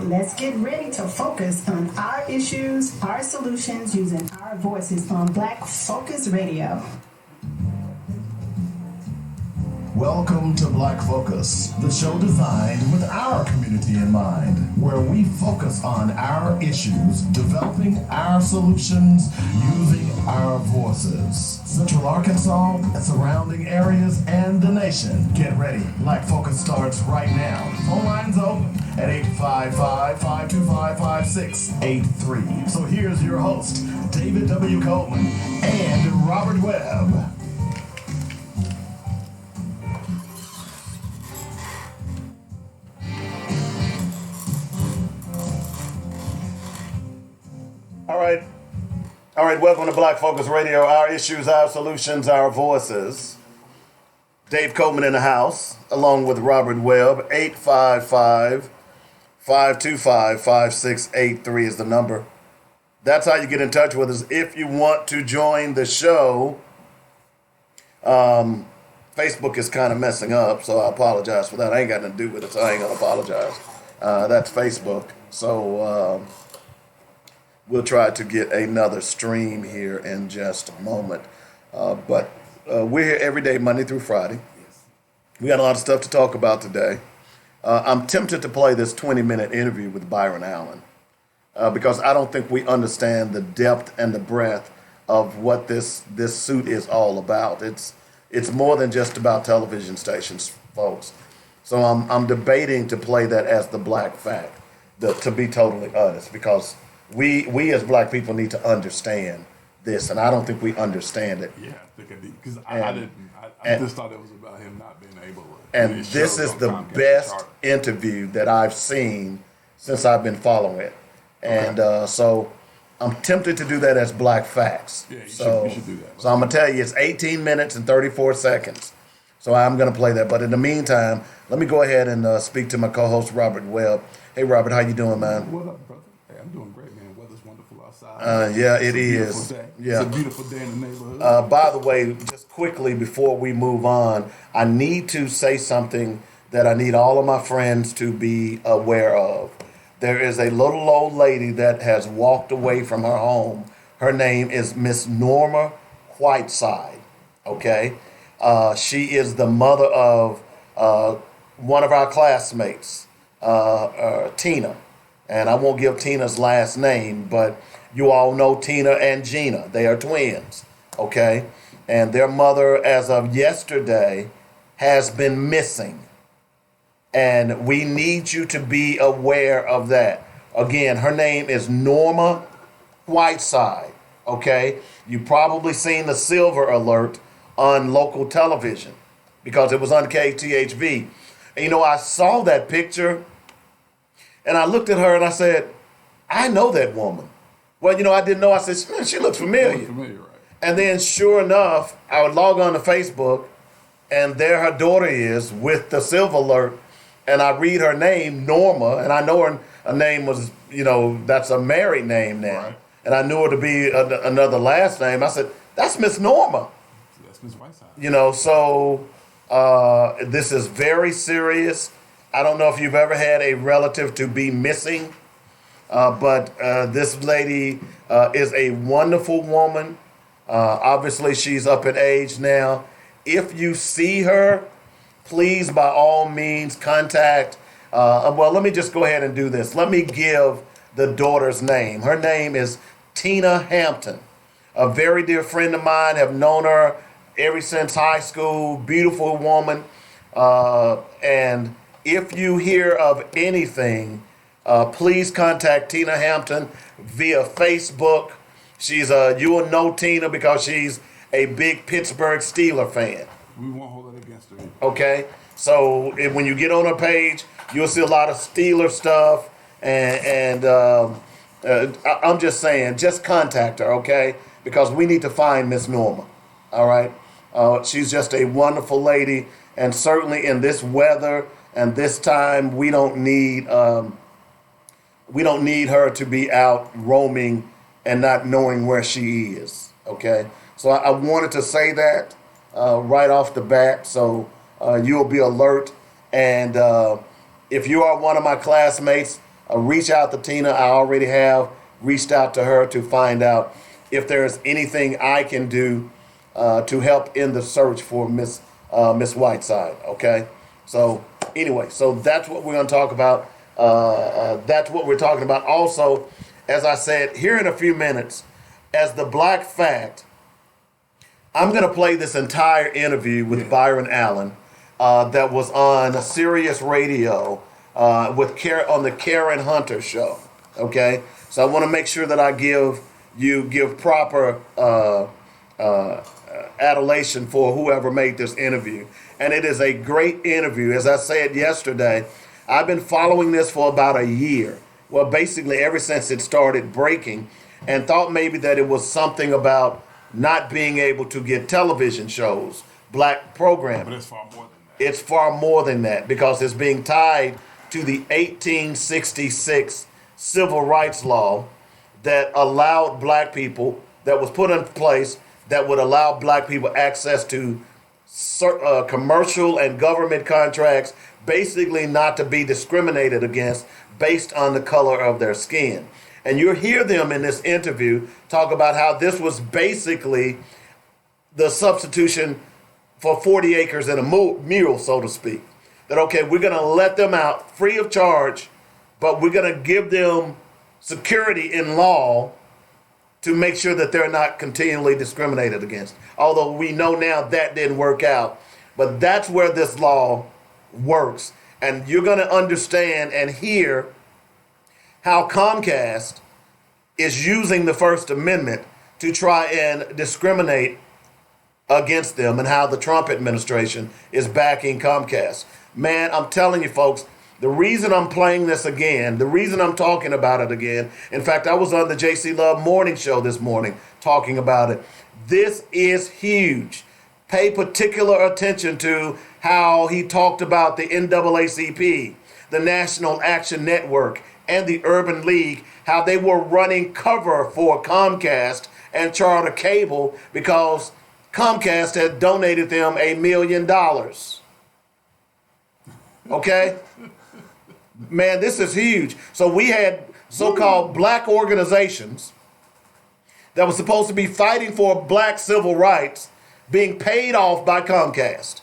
Let's get ready to focus on our issues, our solutions, using our voices on Black Focus Radio. Welcome to Black Focus, the show designed with our community in mind, where we focus on our issues, developing our solutions, using our voices. Central Arkansas, surrounding areas, and the nation. Get ready. Black Focus starts right now. Phone lines open at 855-525-5683. So here's your host, David W. Coleman and Robert Webb. All right, welcome to Black Focus Radio, our issues, our solutions, our voices. Dave Coleman in the house, along with Robert Webb. 855-525-5683 is the number. That's how you get in touch with us. If you want to join the show, Facebook is kind of messing up, so I apologize for that. I ain't got nothing to do with it, so I ain't going to apologize. That's Facebook. So we'll try to get another stream here in just a moment. But we're here every day, Monday through Friday. We got a lot of stuff to talk about today. I'm tempted to play this 20-minute interview with Byron Allen because I don't think we understand the depth and the breadth of what this suit is all about. It's more than just about television stations, folks. So I'm debating to play that as the black fact, to be totally honest, because we as black people need to understand this, and I don't think we understand it. Yeah, I think I did, because I didn't. I just thought it was about him not being able to. And this is the best interview that I've seen since I've been following it. And so I'm tempted to do that as black facts. Yeah, you should do that. So I'm going to tell you, it's 18 minutes and 34 seconds. So I'm going to play that. But in the meantime, let me go ahead and speak to my co-host, Robert Webb. Hey, Robert, how you doing, man? What up, brother? Hey, I'm doing great, man. Weather's wonderful outside. Yeah, it is. Yeah. It's a beautiful day in the neighborhood. By the way, just quickly before we move on, I need to say something that I need all of my friends to be aware of. There is a little old lady that has walked away from her home. Her name is Miss Norma Whiteside, okay? She is the mother of one of our classmates, Tina. And I won't give Tina's last name, but you all know Tina and Gina. They are twins, okay? And their mother, as of yesterday, has been missing. And we need you to be aware of that. Again, her name is Norma Whiteside, okay? You've probably seen the silver alert on local television because it was on KTHV. And, you know, I saw that picture and I looked at her and I said, I know that woman. Well, you know, I didn't know. I said, man, she looks familiar. Right. And then sure enough, I would log on to Facebook and there her daughter is with the silver alert. And I read her name, Norma, and I know her name was, you know, that's a married name now. Right. And I knew her to be another last name. I said, that's Miss Norma. That's Miss Whiteside. You know, so this is very serious. I don't know if you've ever had a relative to be missing, but this lady is a wonderful woman. Obviously, she's up in age now. If you see her, please, by all means, contact. Well, let me just go ahead and do this. Let me give the daughter's name. Her name is Tina Hampton. A very dear friend of mine. Have known her ever since high school. Beautiful woman. And if you hear of anything, please contact Tina Hampton via Facebook. You will know Tina because she's a big Pittsburgh Steelers fan. We won't hold it against her. Okay, so when you get on her page, you'll see a lot of Steeler stuff, and I'm just saying, just contact her, okay? Because we need to find Miss Norma. All right, she's just a wonderful lady, and certainly in this weather and this time, we don't need her to be out roaming and not knowing where she is. Okay, so I wanted to say that right off the bat, so you'll be alert. And if you are one of my classmates, reach out to Tina. I already have reached out to her to find out if there's anything I can do to help in the search for Miss Whiteside. Okay, so anyway, so that's what we're going to talk about. That's what we're talking about. Also, as I said, here in a few minutes, as the Black Fact, I'm going to play this entire interview with Byron Allen that was on Sirius Radio on the Karen Hunter show. Okay, so I want to make sure that I give proper adulation for whoever made this interview, and it is a great interview. As I said yesterday, I've been following this for about a year. Well, basically ever since it started breaking, and thought maybe that it was something about not being able to get television shows, black programming. But it's far more than that. It's far more than that because it's being tied to the 1866 civil rights law that allowed black people, that was put in place, that would allow black people access to commercial and government contracts, basically not to be discriminated against based on the color of their skin. And you'll hear them in this interview talk about how this was basically the substitution for 40 acres and a mule, so to speak. That, okay, we're going to let them out free of charge, but we're going to give them security in law to make sure that they're not continually discriminated against. Although we know now that didn't work out. But that's where this law works. And you're going to understand and hear how Comcast is using the First Amendment to try and discriminate against them, and how the Trump administration is backing Comcast. Man, I'm telling you folks, the reason I'm playing this again, the reason I'm talking about it again, in fact, I was on the JC Love morning show this morning talking about it. This is huge. Pay particular attention to how he talked about the NAACP, the National Action Network, and the Urban League, how they were running cover for Comcast and Charter Cable because Comcast had donated them $1 million. Okay? Man, this is huge. So we had so-called black organizations that were supposed to be fighting for black civil rights being paid off by Comcast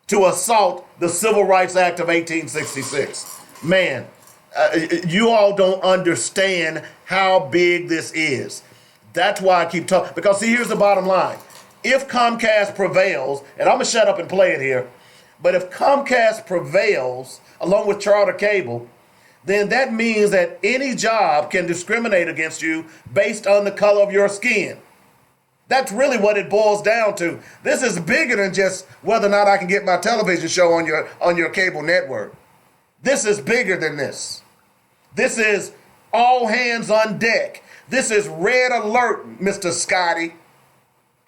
to assault the Civil Rights Act of 1866. Man, you all don't understand how big this is. That's why I keep talking. Because see, here's the bottom line. If Comcast prevails, and I'm going to shut up and play it here, but if Comcast prevails along with Charter Cable, then that means that any job can discriminate against you based on the color of your skin. That's really what it boils down to. This is bigger than just whether or not I can get my television show on your cable network. This is bigger than this. This is all hands on deck. This is red alert, Mr. Scotty.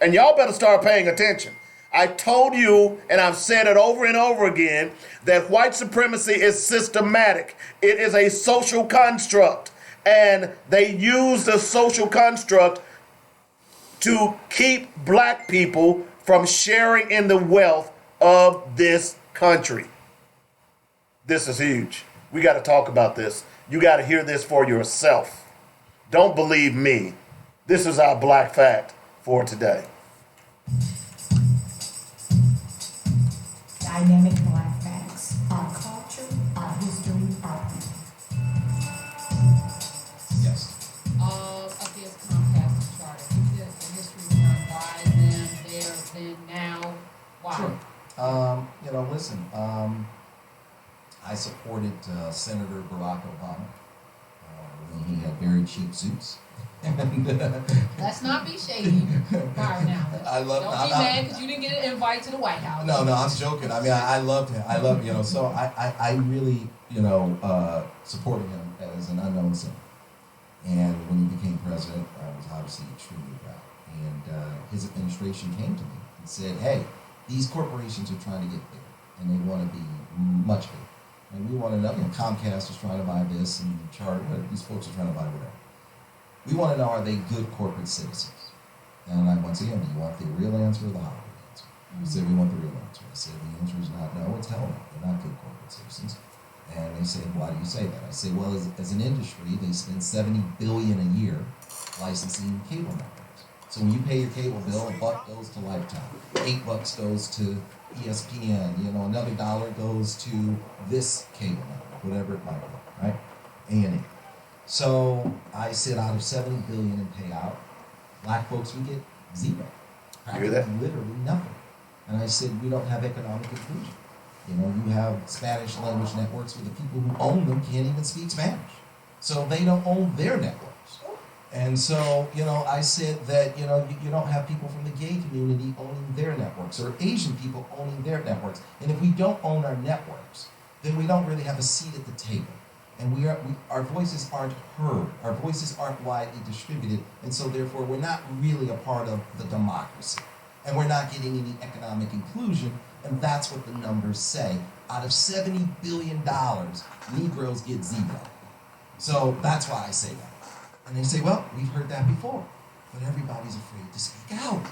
And y'all better start paying attention. I told you, and I've said it over and over again, that white supremacy is systematic. It is a social construct. And they use the social construct to keep black people from sharing in the wealth of this country. This is huge. We got to talk about this. You got to hear this for yourself. Don't believe me. This is our Black Fact for today. Dynamic Black Facts. Our culture, our history, our people. Yes. Of this Comcast charter. The history behind why then, there, then, now, why? Sure. Listen, I supported Senator Barack Obama when he had very cheap suits. Let's not be shady, Byron Allen. Don't be mad because you didn't get an invite to the White House. No, I'm joking. I mean, I loved him. So I really, supported him as an unknown senator. And when he became president, I was obviously extremely proud. And his administration came to me and said, hey, these corporations are trying to get bigger, and they want to be much bigger. And we want to know, Comcast is trying to buy this, and Charter, these folks are trying to buy whatever. We want to know, are they good corporate citizens? And once again, do you want the real answer or the Hollywood answer? We said we want the real answer. I said the answer is not no, it's hell no. They're not good corporate citizens. And they say, why do you say that? I say, well, as an industry, they spend $70 billion a year licensing cable networks. So when you pay your cable bill, $1 goes to Lifetime, $8 goes to ESPN, another $1 goes to this cable network, whatever it might be, right? A&E. So I said out of $70 billion in payout, black folks, we get zero. Hear that? Literally nothing. And I said, we don't have economic inclusion. You have Spanish language networks where the people who own them can't even speak Spanish. So they don't own their networks. And so, I said that, you don't have people from the gay community owning their networks or Asian people owning their networks. And if we don't own our networks, then we don't really have a seat at the table. And our voices aren't heard. Our voices aren't widely distributed. And so therefore, we're not really a part of the democracy. And we're not getting any economic inclusion. And that's what the numbers say. Out of $70 billion, Negroes get zero. So that's why I say that. And they say, well, we've heard that before. But everybody's afraid to speak out.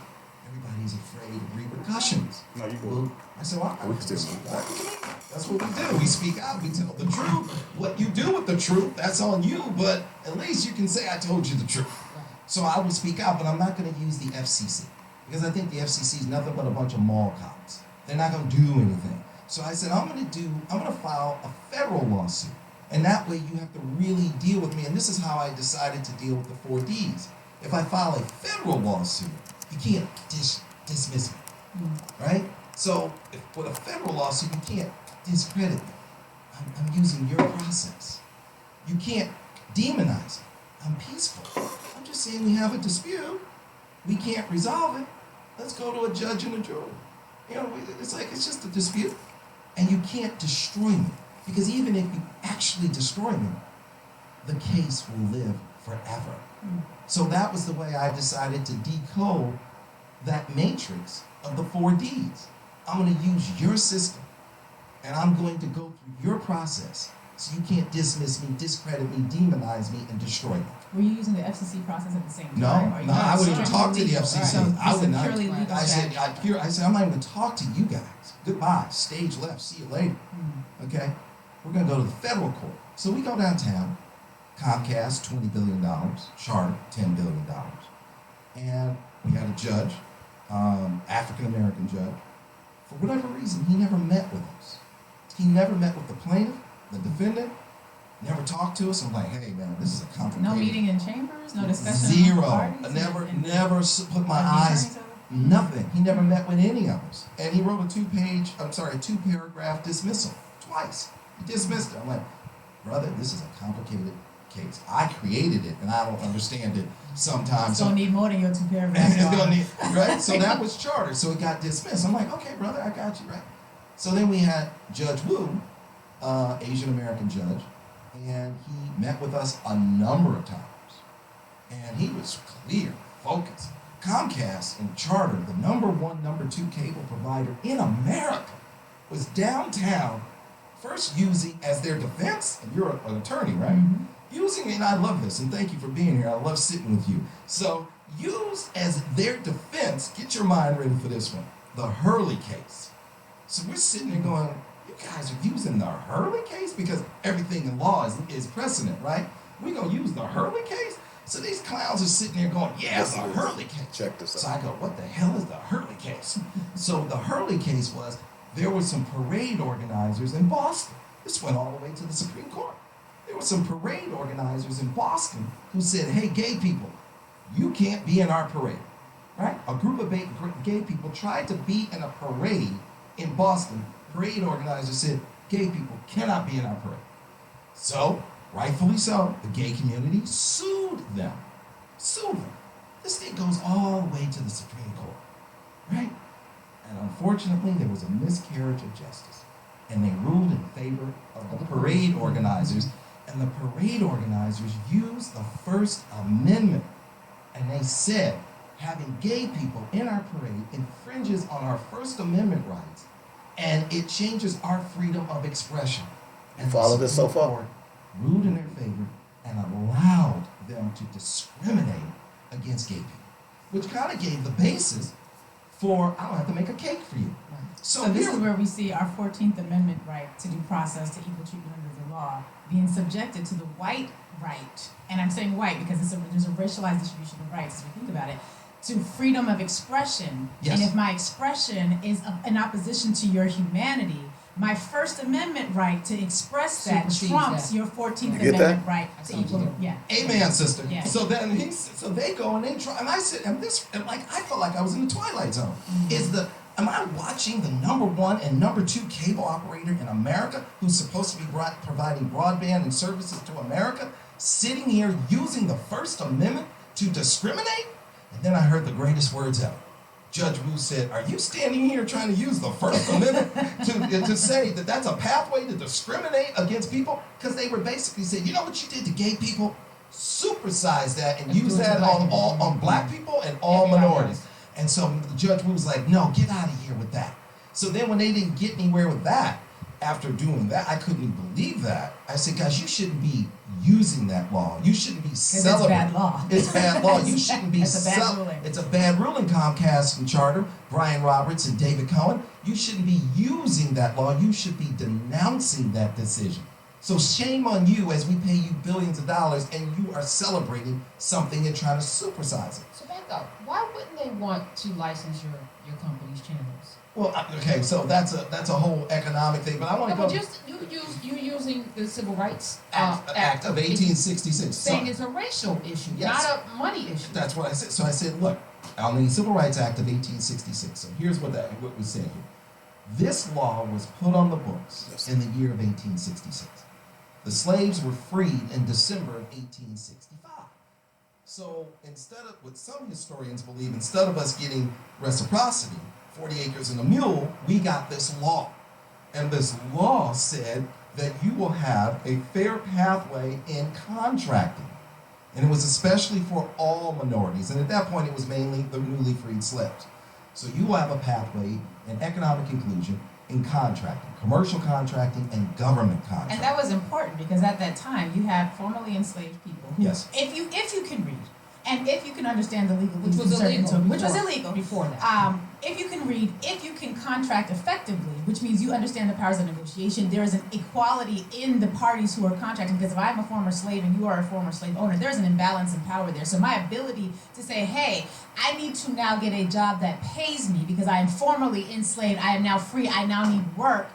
Everybody's afraid of repercussions. No, you go. Well, I said, well, We can still speak out. That's what we do. We speak out. We tell the truth. What you do with the truth, that's on you. But at least you can say, I told you the truth. So I will speak out, but I'm not going to use the FCC. Because I think the FCC is nothing but a bunch of mall cops. They're not going to do anything. So I said, I'm going to file a federal lawsuit. And that way you have to really deal with me. And this is how I decided to deal with the 4 Ds. If I file a federal lawsuit, you can't dismiss me, right? So with a federal lawsuit, you can't discredit me. I'm using your process. You can't demonize it. I'm peaceful. I'm just saying we have a dispute. We can't resolve it. Let's go to a judge and a jury. It's just a dispute. And you can't destroy me. Because even if you actually destroy me, the case will live forever. So that was the way I decided to decode that matrix of the 4 Ds. I'm going to use your system, and I'm going to go through your process so you can't dismiss me, discredit me, demonize me, and destroy me. Were you using the FCC process at the same time? No, I wouldn't even talk to the FCC. I would not. Purely legal I said, strategy. I'm not even going to talk to you guys. Goodbye. Stage left. See you later. Okay? We're going to go to the federal court. So we go downtown. Comcast, $20 billion. Charter, $10 billion. And we had a judge, African-American judge. For whatever reason, he never met with us. He never met with the plaintiff, the defendant, never talked to us. I'm like, hey, man, this is a complicated... No meeting in chambers? No discussion? Zero. Among parties? Never put my eyes... Nothing. He never met with any of us. And he wrote a 2-paragraph dismissal. Twice. He dismissed it. I'm like, brother, this is a complicated case. I created it, and I don't understand it sometimes. It's going to need more than your 2 paragraphs. It's going to need, right? So that was charter. So it got dismissed. I'm like, okay, brother, I got you, right? So then we had Judge Wu, Asian American judge, and he met with us a number of times. And he was clear, focused. Comcast and Charter, the number 1, number 2 cable provider in America, was downtown, first using as their defense, and you're an attorney, right? Mm-hmm. Using, and I love this, and thank you for being here. I love sitting with you. So, used as their defense, get your mind ready for this one, the Hurley case. So we're sitting there going, you guys are using the Hurley case? Because everything in law is precedent, right? We're going to use the Hurley case? So these clowns are sitting there going, yeah, it's the Hurley case. Check this out. So I go, what the hell is the Hurley case? So the Hurley case was, there were some parade organizers in Boston. This went all the way to the Supreme Court. There were some parade organizers in Boston who said, hey, gay people, you can't be in our parade, right? A group of gay people tried to be in a parade in Boston. Parade organizers said, gay people cannot be in our parade. So, rightfully so, the gay community sued them. This thing goes all the way to the Supreme Court, right? And unfortunately, there was a miscarriage of justice. And they ruled in favor of the parade organizers. And the parade organizers used the First Amendment. And they said, having gay people in our parade infringes on our First Amendment rights. And it changes our freedom of expression. And Follow this so far? Court ruled in their favor and allowed them to discriminate against gay people. Which kind of gave the basis for, I don't have to make a cake for you. So this is where we see our 14th Amendment right to due process, to equal treatment under law being subjected to the white right, and I'm saying white because there's a racialized distribution of rights as we think about it, to freedom of expression. Yes. And if my expression is in opposition to your humanity, my First Amendment right to express that Supersedes trumps that. your 14th You get Amendment that? right I to told equal. you. Yeah. Amen, sister. Yeah. So then so they go and they try, and I said, and I felt like I was in the twilight zone. Am I watching the number one and number two cable operator in America, who's supposed to be providing broadband and services to America, sitting here using the First Amendment to discriminate? And then I heard the greatest words ever. Judge Wu said, "Are you standing here trying to use the First Amendment to say that that's a pathway to discriminate against people?" Because they were basically saying, you know what you did to gay people? Supersize that and use that on black people and all minorities. And so Judge Wu was like, "No, get out of here with that." So then when they didn't get anywhere with that, after doing that, I couldn't believe that. I said, "Guys, you shouldn't be using that law. You shouldn't be celebrating." It's bad law. It's bad law. You shouldn't be It's a bad ruling. It's a bad ruling, Comcast and Charter, Brian Roberts and David Cohen. You shouldn't be using that law. You should be denouncing that decision. So shame on you as we pay you billions of dollars and you are celebrating something and trying to supersize it. So back up. Why wouldn't they want to license your company's channels? Well, okay, so that's a whole economic thing, but I want to No, go but just you using the Civil Rights Act of 1866. saying it's a racial issue, Yes. not a money issue. That's what I said. So I said, look, on the Civil Rights Act of 1866. So here's what we said here. This law was put on the books in the year of 1866. The slaves were freed in December of 1865. So instead of what some historians believe, instead of us getting reciprocity, 40 acres and a mule, we got this law. And this law said that you will have a fair pathway in contracting. And it was especially for all minorities. And at that point, it was mainly the newly freed slaves. So you will have a pathway in economic inclusion in contracting, commercial contracting, and government contracting. And that was important because at that time you had formerly enslaved people who, Yes. if you can read and if you can understand the legal Which was illegal which was before- illegal before that. if you can read, if you can contract effectively, which means you understand the powers of negotiation, there is an equality in the parties who are contracting. Because if I'm a former slave and you are a former slave owner, there's an imbalance in power there. So my ability to say, hey, I need to now get a job that pays me because I am formerly enslaved, I am now free, I now need work,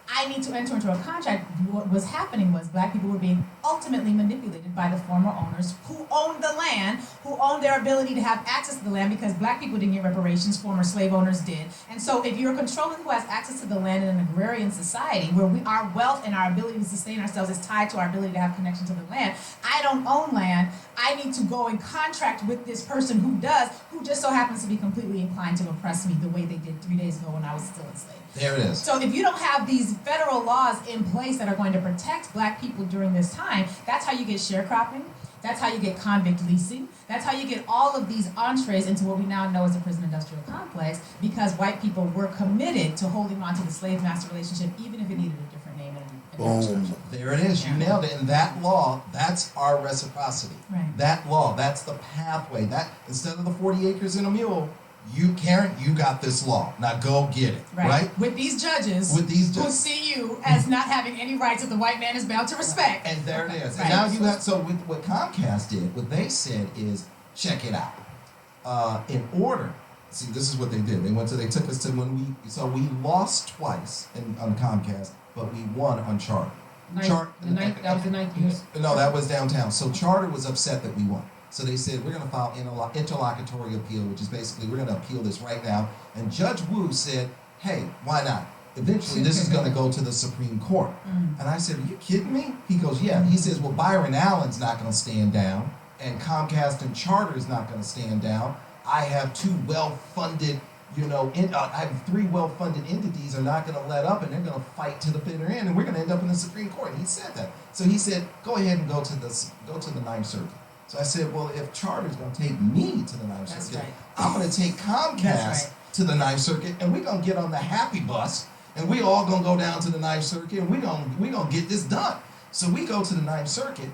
I need to enter into a contract. What was happening was black people were being ultimately manipulated by the former owners who owned the land, who owned their ability to have access to the land because black people didn't get reparations, former slave owners did. And so if you're controlling who has access to the land in an agrarian society where our wealth and our ability to sustain ourselves is tied to our ability to have connection to the land, I don't own land, I need to go and contract with this person who does, who just so happens to be completely inclined to oppress me the way they did 3 days ago when I was still enslaved. There it is. So if you don't have these federal laws in place that are going to protect black people during this time, that's how you get sharecropping, that's how you get convict leasing, that's how you get all of these entrees into what we now know as the prison industrial complex, because white people were committed to holding on to the slave-master relationship even if it needed a different name and a different structure. There it is. You nailed it. And that law, that's our reciprocity. Right. That law, that's the pathway. That instead of the 40 acres and a mule, you, Karen, you got this law. Now go get it. Right? With these judges who see you as not having any rights that the white man is bound to respect. And there it is. Right. And now you have, so with what Comcast did, what they said is, check it out. In order, see, this is what they did. They took us to we lost twice on Comcast, but we won on Charter. That was the ninth year. No, that was downtown. So Charter was upset that we won. So they said, we're going to file interlocutory appeal, which is basically, we're going to appeal this right now. And Judge Wu said, hey, why not? Eventually, this is going to go to the Supreme Court. And I said, are you kidding me? He goes, yeah. He says, well, Byron Allen's not going to stand down, and Comcast and Charter is not going to stand down. I have two well-funded, I have three well-funded entities are not going to let up, and they're going to fight to the bitter end, and we're going to end up in the Supreme Court. And he said that. So he said, go ahead and go to the Ninth Circuit. So I said, well, if Charter's going to take me to the Ninth Circuit, right. I'm going to take Comcast to the Ninth Circuit, and we're going to get on the happy bus, and we all going to go down to the Ninth Circuit, and we're going to get this done. So we go to the Ninth Circuit,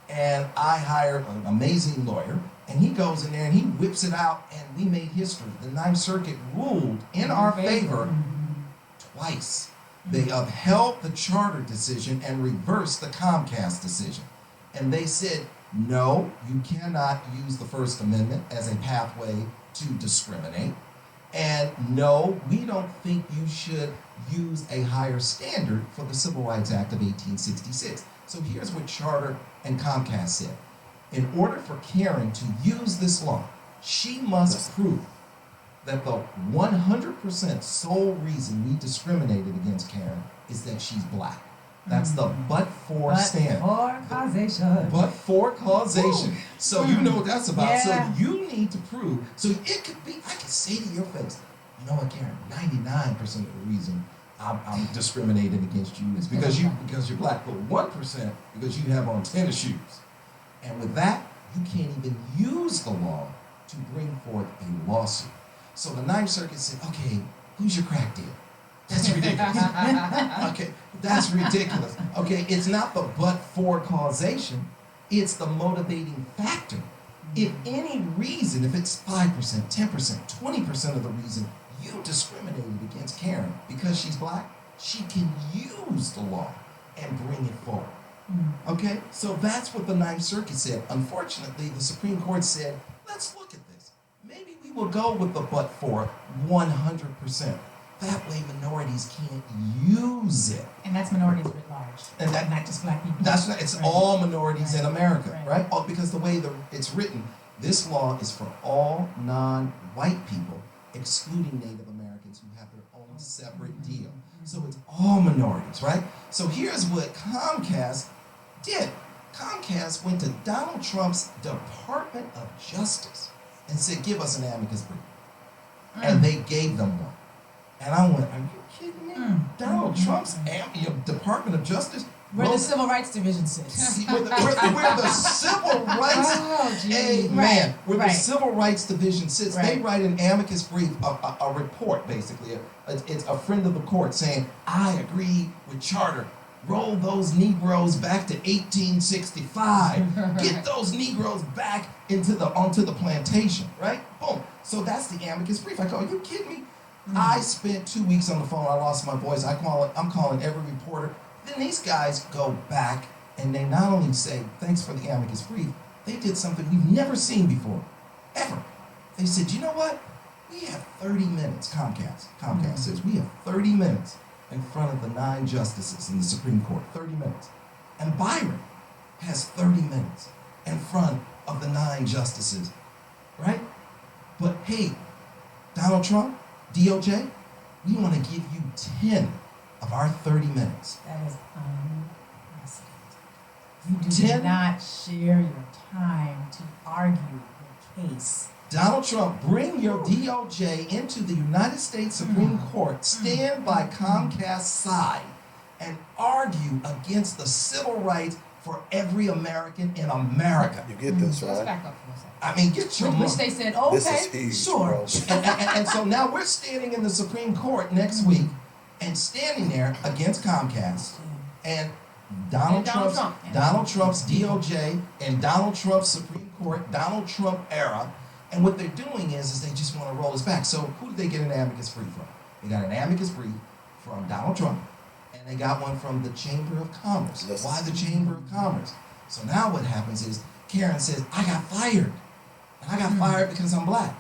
and I hire an amazing lawyer, and he goes in there, and he whips it out, and we made history. The Ninth Circuit ruled in our favor twice. They upheld the charter decision and reversed the Comcast decision. And they said, no, you cannot use the First Amendment as a pathway to discriminate. And no, we don't think you should use a higher standard for the Civil Rights Act of 1866. So here's what Charter and Comcast said. In order for Karen to use this law, she must prove that the 100% sole reason we discriminated against Karen is that she's black. That's the but-for standard. But-for causation. But-for causation. Woo. So you know what that's about. Yeah. So you need to prove. So it could be, I could say to your face, you know what, Karen, 99% of the reason I'm discriminating against you is because you're black, but 1% because you have on tennis shoes. And with that, you can't even use the law to bring forth a lawsuit. So the Ninth Circuit said, okay, who's your crack deal? That's ridiculous. Okay, that's ridiculous. Okay, it's not the but-for causation, it's the motivating factor. If any reason, if it's 5%, 10%, 20% of the reason you discriminated against Karen because she's black, she can use the law and bring it forward. Okay, so that's what the Ninth Circuit said. Unfortunately, the Supreme Court said, let's look at this. Maybe we will go with the but-for 100%. That way minorities can't use it. And that's minorities writ large. And that, not just black people. That's not, it's Right. all minorities in America, Right. right? Oh, because the way it's written, this law is for all non-white people, excluding Native Americans who have their own separate deal. So it's all minorities, right? So here's what Comcast did. Comcast went to Donald Trump's Department of Justice and said, give us an amicus brief. And they gave them one. And I went, are you kidding me? Donald Trump's Department of Justice? Where the Civil Rights Division sits. Where the Civil Rights, Oh, geez. hey, man, Right, where the right. Civil Rights Division sits, they Right. write an amicus brief, a report basically. It's a friend of the court saying, I agree with Charter. Roll those Negroes back to 1865. Get those Negroes back onto the plantation, right? Boom. So that's the amicus brief. I go, are you kidding me? I spent 2 weeks on the phone. I lost my voice. I'm calling every reporter. Then these guys go back and they not only say, thanks for the amicus brief, they did something we've never seen before, ever. They said, you know what? We have 30 minutes, Comcast says, we have 30 minutes in front of the 9 justices in the Supreme Court, 30 minutes. And Byron has 30 minutes in front of the 9 justices, right? But hey, Donald Trump, DOJ, we want to give you 10 of our 30 minutes. That is unprecedented. You do not share your time to argue your case. Donald Trump, bring your DOJ into the United States Supreme Court, stand by Comcast's side, and argue against the civil rights for every American in America. You get this, Let's right? back up for a second. I mean, get your Which they said, okay, This is huge, sure. bro. and so now we're standing in the Supreme Court next week and standing there against Comcast and Donald Trump's DOJ and Donald Trump's Supreme Court, Donald Trump era. And what they're doing is they just want to roll us back. So who did they get an amicus brief from? They got an amicus brief from Donald Trump, and they got one from the Chamber of Commerce. Listen. Why the Chamber of Commerce? So now what happens is Karen says, I got fired. And I got fired because I'm black.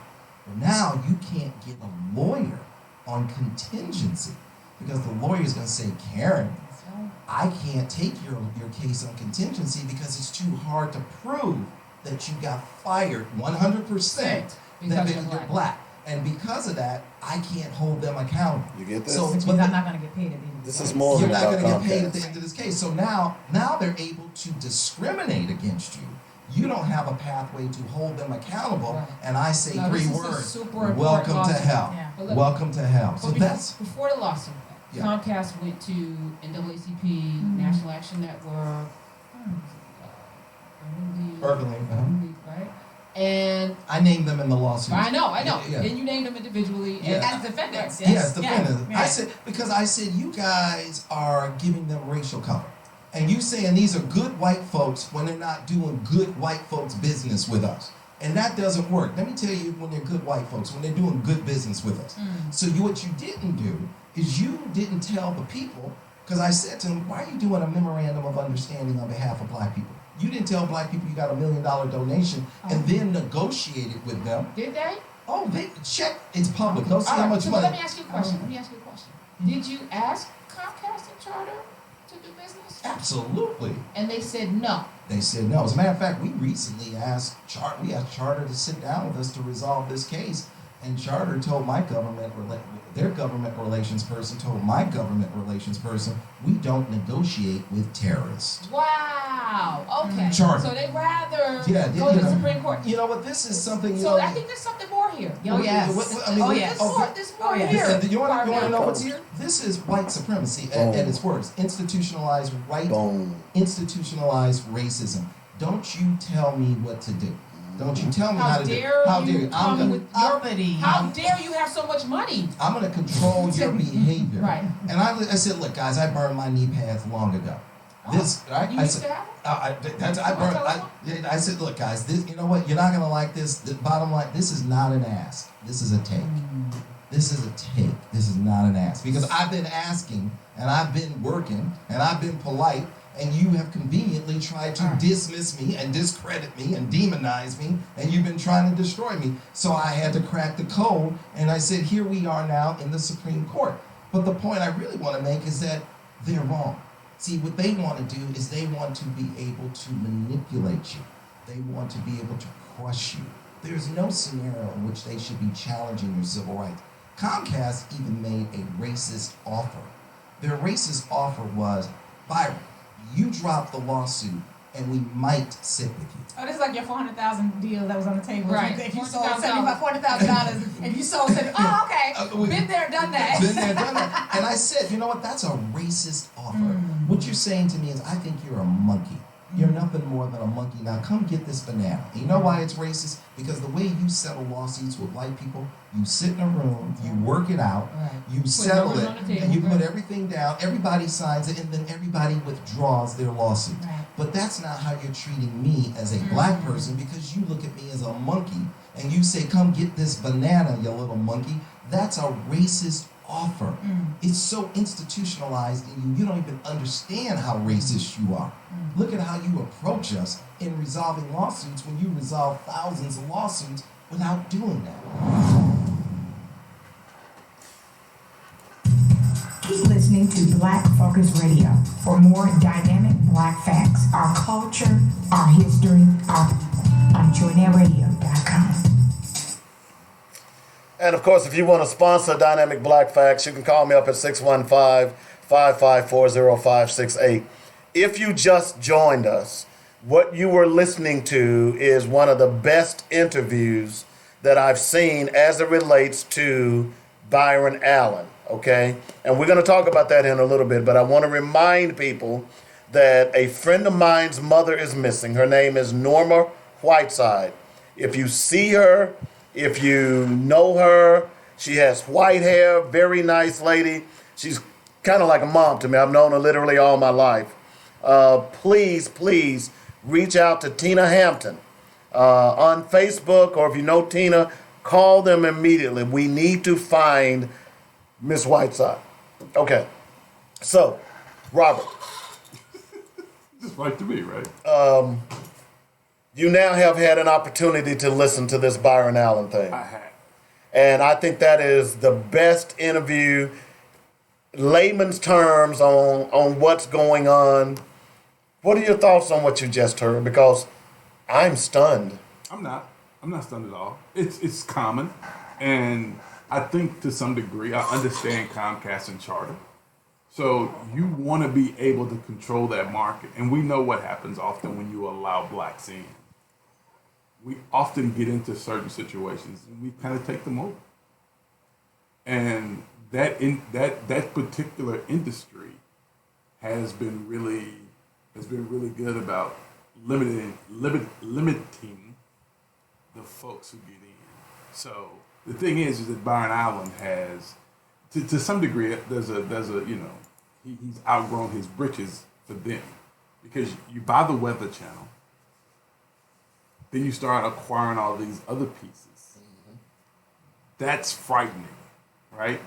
Well, now you can't get a lawyer on contingency because the lawyer is going to say, Karen, I can't take your case on contingency because it's too hard to prove that you got fired 100% Because you're you're black. And because of that, I can't hold them accountable. You get this? So, Which but means I'm not going to get paid at the end of the This day. is more you're than not about going to get paid at Comcast. the end of this case. So now they're able to discriminate against you. You don't have a pathway to hold them accountable. Right. And I say No, 3 this is a words. super important Welcome to lawsuit. hell. Yeah. But look, Welcome to hell. So But that's before the lawsuit, Yeah. Comcast went to NAACP, National Action Network, Urban League, right? And I named them in the lawsuit. I know. Yeah. And you named them individually. Yeah. And As defendants, Right. Yes, defendants. Yeah. I said you guys are giving them racial cover. And you saying these are good white folks when they're not doing good white folks business with us. And that doesn't work. Let me tell you, when they're good white folks, when they're doing good business with us. So what you didn't do is you didn't tell the people, because I said to them, why are you doing a memorandum of understanding on behalf of black people? You didn't tell black people you got $1 million donation and then negotiated with them. Did they? Oh, they check. It's public. Don't see how much so money. let me ask you a question. Did you ask Comcast and Charter to do business? Absolutely. And they said no. They said no. As a matter of fact, we recently asked Charter to sit down with us to resolve this case, and Charter told their government relations person told my government relations person, we don't negotiate with terrorists. Wow. Okay. Charter. So they rather Yeah, go to the Supreme Court. You know what? This is something. So I think there's something more here. Oh, yes. There's more here. You want to know what's here? This is white supremacy at its worst. Institutionalized institutionalized racism. Don't you tell me what to do. Don't you tell me how to do. How dare you? How dare you have so much money? I'm going to control your behavior. Right. And I said, look, guys, I burned my knee pads long ago. This, right? You used to have them? I said, look, guys, this, you know what? You're not going to like this. The bottom line, this is not an ask. This is a take. This is a take. This is not an ask. Because I've been asking, and I've been working, and I've been polite, and you have conveniently tried to dismiss me and discredit me and demonize me, and you've been trying to destroy me. So I had to crack the code, and I said, here we are now in the Supreme Court. But the point I really want to make is that they're wrong. See, what they want to do is they want to be able to manipulate you. They want to be able to crush you. There's no scenario in which they should be challenging your civil rights. Comcast even made a racist offer. Their racist offer was, Byron, you drop the lawsuit and we might sit with you. Oh, this is like your $400,000 deal that was on the table. Right. If you sold $400,000, and you sold, oh, okay, been there, done that. Been there, done that. And I said, you know what? That's a racist offer. What you're saying to me is, I think you're a monkey. You're nothing more than a monkey. Now come get this banana. And you know why it's racist? Because the way you settle lawsuits with white people, you sit in a room, you work it out, you settle it, and you put everything down, everybody signs it, and then everybody withdraws their lawsuit. But that's not how you're treating me as a black person, because you look at me as a monkey and you say, come get this banana, you little monkey. That's a racist offer. It's so institutionalized in you, you don't even understand how racist you are. Look at how you approach us in resolving lawsuits when you resolve thousands of lawsuits without doing that. Keep listening to Black Focus Radio for more dynamic black facts, our culture, our history, our people on JoyNetRadio.com. And of course, if you want to sponsor Dynamic Black Facts, you can call me up at 615-554-0568. If you just joined us, what you were listening to is one of the best interviews that I've seen as it relates to Byron Allen, okay? And we're going to talk about that in a little bit, but I want to remind people that a friend of mine's mother is missing. Her name is Norma Whiteside. If you see her, if you know her, she has white hair, very nice lady. She's kind of like a mom to me. I've known her literally all my life. Please reach out to Tina Hampton on Facebook, or if you know Tina, call them immediately. We need to find Miss Whiteside. Okay, so, Robert. Just right to me, right? You now have had an opportunity to listen to this Byron Allen thing. I have. And I think that is the best interview, layman's terms on what's going on. What are your thoughts on what you just heard? Because I'm stunned. I'm not stunned at all. It's common. And I think to some degree, I understand Comcast and Charter. So you want to be able to control that market. And we know what happens often when you allow blacks in. We often get into certain situations and we kind of take them over. And that particular industry has been really good about limiting the folks who get in. So the thing is that Byron Allen has, to some degree, there's a he's outgrown his britches for them, because you buy the Weather Channel, then you start acquiring all these other pieces. That's frightening, right?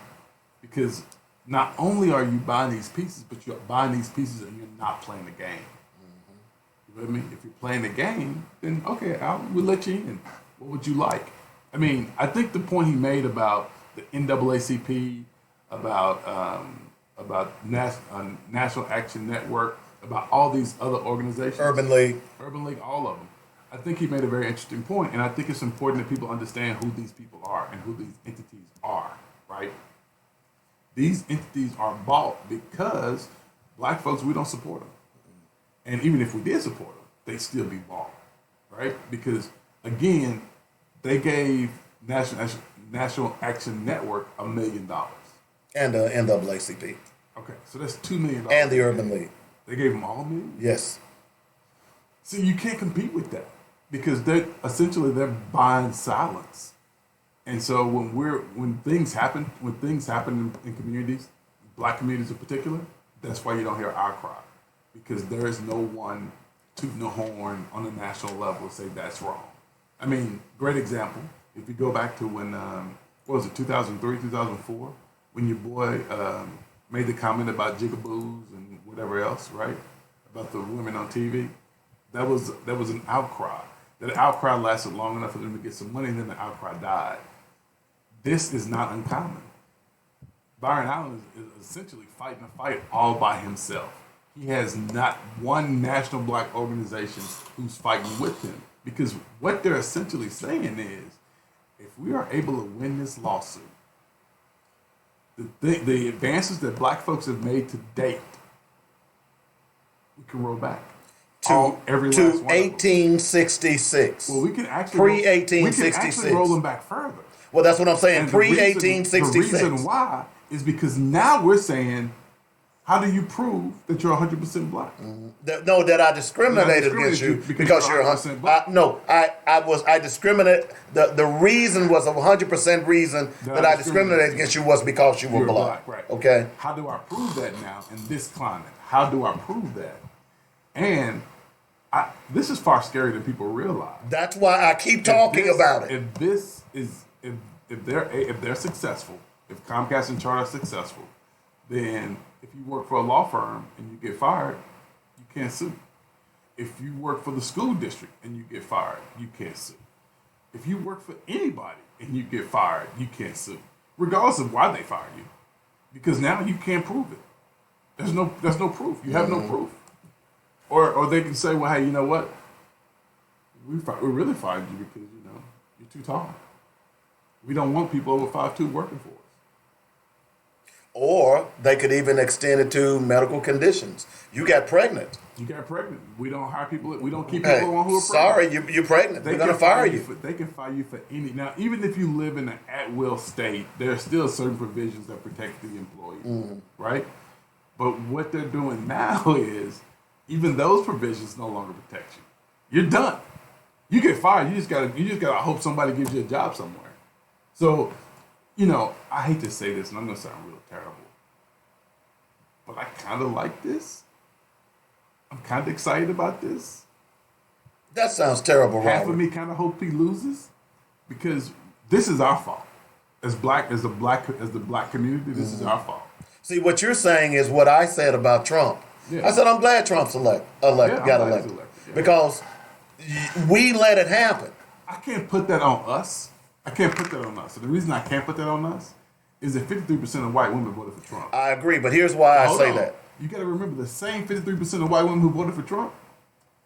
Because not only are you buying these pieces, but you're buying these pieces and you're not playing the game. You know what I mean? If you're playing the game, then okay, we'll let you in. What would you like? I mean, I think the point he made about the NAACP, about National Action Network, about all these other organizations, Urban League, all of them. I think he made a very interesting point, and I think it's important that people understand who these people are and who these entities are, right? These entities are bought because black folks, we don't support them. And even if we did support them, they still be bought, right? Because, again, they gave National Action Network $1 million. and the NAACP. Okay, so that's $2 million. And the Urban League. They gave them all $1 million? Yes. See, you can't compete with that because they're buying silence. And so when things happen in communities, black communities in particular, that's why you don't hear our cry, because there is no one tooting the horn on a national level to say that's wrong. I mean, great example. If you go back to when 2003, 2004, when your boy made the comment about jigaboos and whatever else, right? About the women on TV, that was an outcry. That outcry lasted long enough for them to get some money, and then the outcry died. This is not uncommon. Byron Allen is essentially fighting a fight all by himself. He has not one national black organization who's fighting with him, because what they're essentially saying is, if we are able to win this lawsuit, the advances that black folks have made to date, we can roll back. Every last one of them. 1866. Well, we can actually Pre-1866. roll them back further. Well, that's what I'm saying. And Pre-1866. The reason why is because now we're saying, how do you prove that you're 100% black? That I discriminated against you because you're 100% black. I discriminate. The reason was a 100% reason that I discriminated against you was because you were black. Right. Okay. How do I prove that now in this climate? How do I prove that? And this is far scarier than people realize. That's why I keep talking about it. If they're successful, if Comcast and Charter are successful, then if you work for a law firm and you get fired, you can't sue. If you work for the school district and you get fired, you can't sue. If you work for anybody and you get fired, you can't sue, regardless of why they fired you, because now you can't prove it. There's no proof. You have no proof. Or they can say, well, hey, you know what? We really fired you because you're too tall. We don't want people over 5'2" working for us. Or they could even extend it to medical conditions. You got pregnant. We don't hire people. We don't keep people on who are pregnant. Sorry, you're pregnant. They're going to fire you. They can fire you for any. Now, even if you live in an at-will state, there are still certain provisions that protect the employee, right? But what they're doing now is even those provisions no longer protect you. You're done. You get fired. You just gotta hope somebody gives you a job somewhere. So, I hate to say this, and I'm gonna sound real terrible, but I kind of like this. I'm kind of excited about this. That sounds terrible, Half Robert. of me kind of hope he loses, because this is our fault. As the black community, this is our fault. See, what you're saying is what I said about Trump. Yeah. I said I'm glad Trump's got elected. Yeah. Because we let it happen. I can't put that on us. And the reason I can't put that on us is that 53% of white women voted for Trump. I agree, but here's why I say that. You got to remember, the same 53% of white women who voted for Trump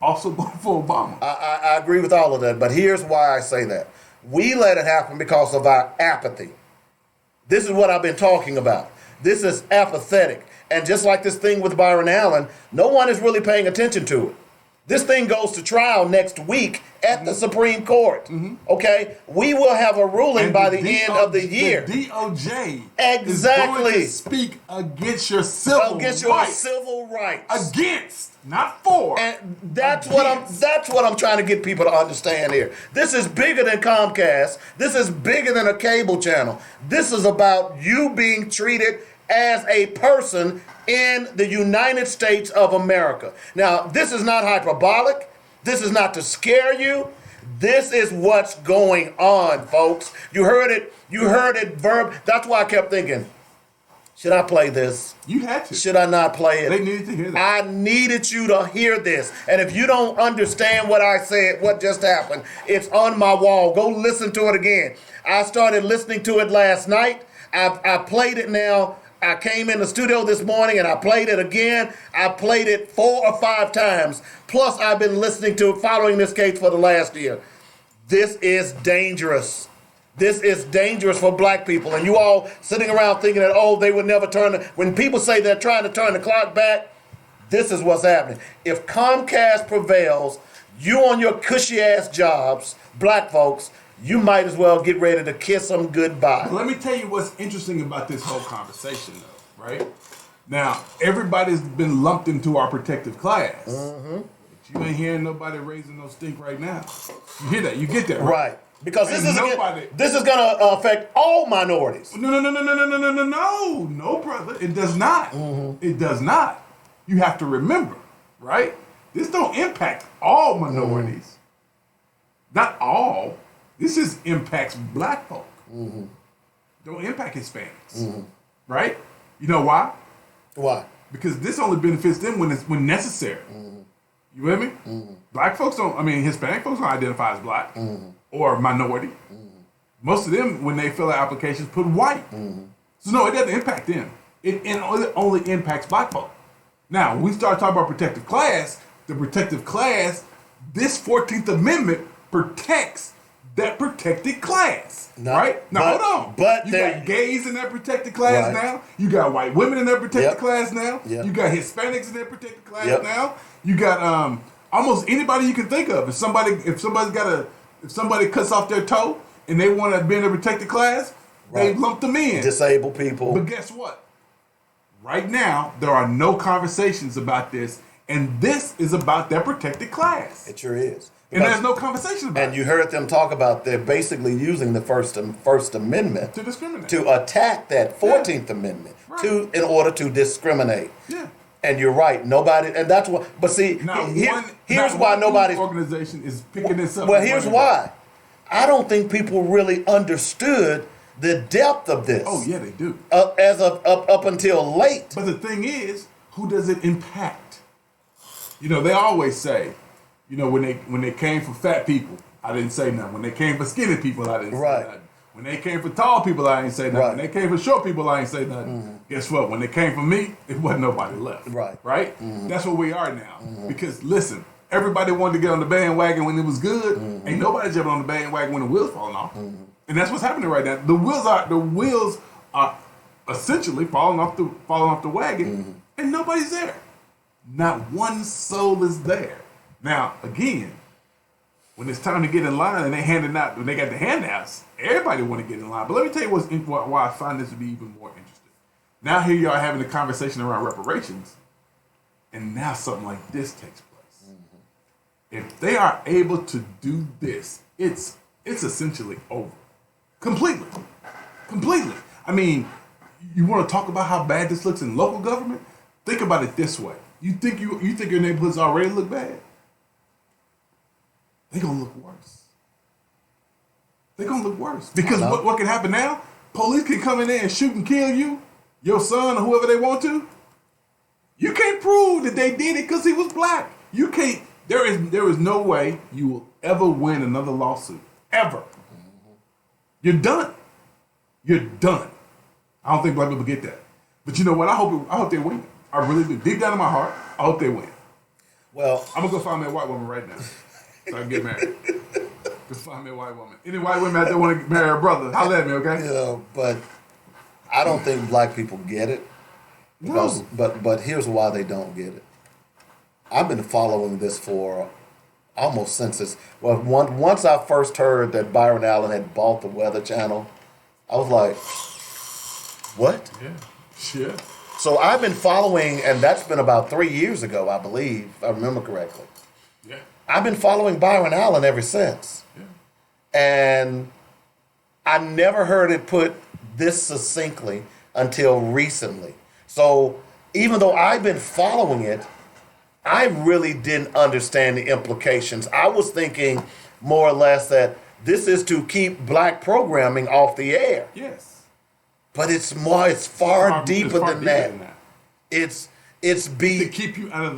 also voted for Obama. I agree with all of that, but here's why I say that. We let it happen because of our apathy. This is what I've been talking about. This is apathetic. And just like this thing with Byron Allen, no one is really paying attention to it. This thing goes to trial next week at the Supreme Court. Okay? We will have a ruling by the end of the year. The DOJ is going to speak against your civil rights. Against, not for. And that's what I'm trying to get people to understand here. This is bigger than Comcast. This is bigger than a cable channel. This is about you being treated as a person in the United States of America. Now, this is not hyperbolic. This is not to scare you. This is what's going on, folks. You heard it. You heard it verb. That's why I kept thinking, should I play this? You had to. Should I not play it? They needed to hear that. I needed you to hear this. And if you don't understand what I said, what just happened, it's on my wall. Go listen to it again. I started listening to it last night. I played it now. I came in the studio this morning and I played it again. I played it 4 or 5 times. Plus, I've been listening to it, following this case for the last year. This is dangerous. This is dangerous for black people. And you all sitting around thinking that, oh, they would never turn. When people say they're trying to turn the clock back, this is what's happening. If Comcast prevails, you on your cushy ass jobs, black folks, you might as well get ready to kiss them goodbye. Let me tell you what's interesting about this whole conversation, though, right? Now, everybody's been lumped into our protective class. Mm-hmm. But you ain't hearing nobody raising no stink right now. You hear that? You get that, right? Because this is going to affect all minorities. No, brother. It does not. Mm-hmm. It does not. You have to remember, right? This don't impact all minorities. Mm-hmm. Not all. This just impacts black folk. Mm-hmm. Don't impact Hispanics, mm-hmm. right? You know why? Why? Because this only benefits them when necessary. Mm-hmm. You with me? Mm-hmm. Black folks don't. I mean, Hispanic folks don't identify as black mm-hmm. or minority. Mm-hmm. Most of them, when they fill out applications, put white. Mm-hmm. So no, it doesn't impact them. It only impacts black folk. Now, when we start talking about protected class, the protected class, this 14th Amendment protects that protected class, right? Now, hold on. But you got gays in that protected class now. You got white women in that protected class now. Yep. You got Hispanics in that protected class now. You got almost anybody you can think of. If somebody cuts off their toe and they want to be in a protected class, they lump them in. Disabled people. But guess what? Right now, there are no conversations about this, and this is about that protected class. It sure is. And there's no conversation about it. And you heard them talk about they're basically using the First Amendment to discriminate, to attack that 14th Amendment in order to discriminate. Yeah. And you're right. Nobody, and that's what. But see, here's why nobody's organization is picking this up. Well, here's why. I don't think people really understood the depth of this. Oh yeah, they do. As of up until late. But the thing is, who does it impact? You know, they always say, you know, when they came for fat people, I didn't say nothing. When they came for skinny people, I didn't say nothing. When they came for tall people, I didn't say nothing. When they came for short people, I didn't say nothing. Mm-hmm. Guess what? When they came for me, it wasn't nobody left. Right? Mm-hmm. That's what we are now. Mm-hmm. Because listen, everybody wanted to get on the bandwagon when it was good. Mm-hmm. Ain't nobody jumping on the bandwagon when the wheels falling off. Mm-hmm. And that's what's happening right now. The wheels are essentially falling off the wagon, mm-hmm. and nobody's there. Not one soul is there. Now, again, when it's time to get in line and when they got the handouts, everybody want to get in line. But let me tell you why I find this to be even more interesting. Now here you are having a conversation around reparations, and now something like this takes place. Mm-hmm. If they are able to do this, it's essentially over. Completely. I mean, you want to talk about how bad this looks in local government? Think about it this way. You think your neighborhoods already look bad? They're going to look worse. Because what can happen now? Police can come in there and shoot and kill you, your son, or whoever they want to. You can't prove that they did it because he was black. You can't. There is no way you will ever win another lawsuit. Ever. Mm-hmm. You're done. I don't think black people get that. But you know what? I hope they win. I really do. Deep down in my heart, I hope they win. Well, I'm going to go find me a white woman right now. So I can get married. Just find me a white woman. Any white women out there want to marry a brother, holler at me, okay? Yeah, but I don't think black people get it. Because, no. But here's why they don't get it. I've been following this for almost since it's... Well, once I first heard that Byron Allen had bought the Weather Channel, I was like, what? Yeah. So I've been following, and that's been about 3 years ago, I believe, if I remember correctly. Yeah. I've been following Byron Allen ever since. Yeah. And I never heard it put this succinctly until recently. So even though I've been following it, I really didn't understand the implications. I was thinking more or less that this is to keep black programming off the air. Yes. But it's far deeper far than that. It's to keep you out of